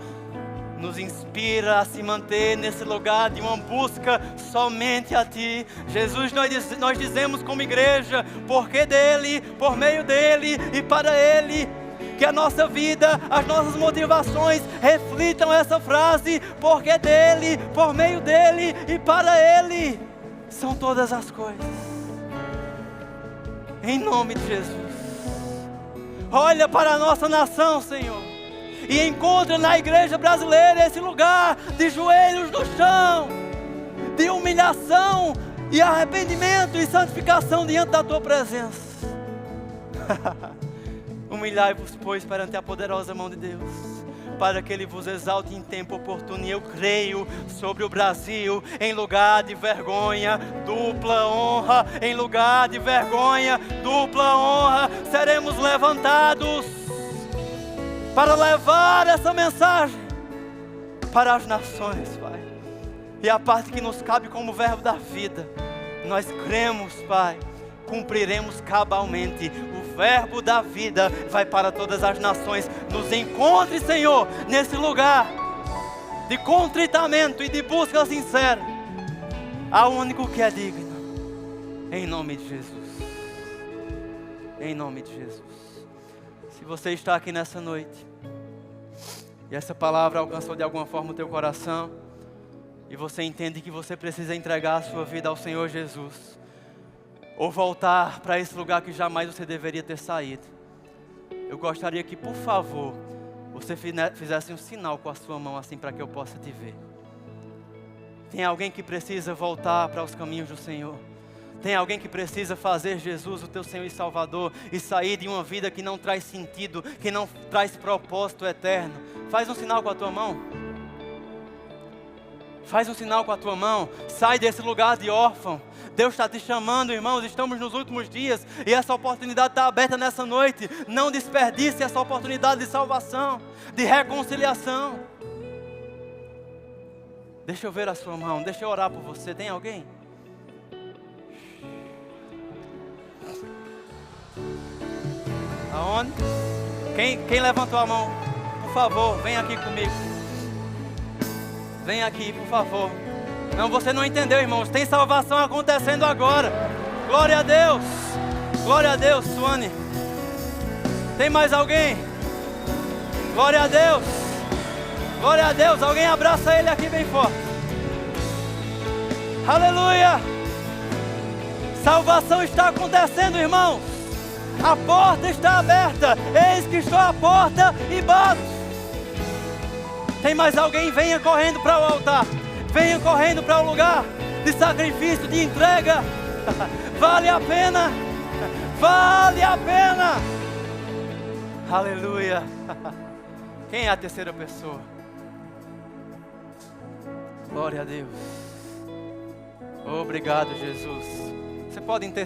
Nos inspira a se manter nesse lugar de uma busca somente a Ti. Jesus, nós dizemos como igreja, porque dEle, por meio dEle e para Ele, que a nossa vida, as nossas motivações reflitam essa frase: porque dEle, por meio dEle e para Ele são todas as coisas. Em nome de Jesus. Olha para a nossa nação, Senhor, e encontra na igreja brasileira esse lugar de joelhos no chão, de humilhação e arrependimento e santificação diante da Tua presença. Humilhai-vos, pois, perante a poderosa mão de Deus, para que Ele vos exalte em tempo oportuno. E eu creio sobre o Brasil, em lugar de vergonha, dupla honra. Em lugar de vergonha, dupla honra, seremos levantados para levar essa mensagem para as nações, Pai. E a parte que nos cabe como verbo da vida, nós cremos, Pai, cumpriremos cabalmente. O verbo da vida vai para todas as nações. Nos encontre, Senhor, nesse lugar de contritamento e de busca sincera ao único que é digno. Em nome de Jesus. Em nome de Jesus. Se você está aqui nessa noite e essa palavra alcançou de alguma forma o teu coração, e você entende que você precisa entregar a sua vida ao Senhor Jesus, ou voltar para esse lugar que jamais você deveria ter saído, eu gostaria que, por favor, você fizesse um sinal com a sua mão assim, para que eu possa te ver. Tem alguém que precisa voltar para os caminhos do Senhor? Tem alguém que precisa fazer Jesus o teu Senhor e Salvador e sair de uma vida que não traz sentido, que não traz propósito eterno? Faz um sinal com a tua mão. Faz um sinal com a tua mão. Sai desse lugar de órfão. Deus está te chamando, irmãos. Estamos nos últimos dias e essa oportunidade está aberta nessa noite. Não desperdice essa oportunidade de salvação, de reconciliação. Deixa eu ver a sua mão. Deixa eu orar por você. Tem alguém? Aonde? Quem levantou a mão? Por favor, vem aqui comigo. Vem aqui, por favor. Não, você não entendeu, irmãos. Tem salvação acontecendo agora. Glória a Deus. Glória a Deus, Suane. Tem mais alguém? Glória a Deus. Glória a Deus. Alguém abraça ele aqui bem forte. Aleluia. Salvação está acontecendo, irmãos. A porta está aberta. Eis que estou à porta e bato. Tem mais alguém? Venha correndo para o altar. Venha correndo para o lugar de sacrifício, de entrega. Vale a pena. Vale a pena. Aleluia. Quem é a terceira pessoa? Glória a Deus. Obrigado, Jesus. Você pode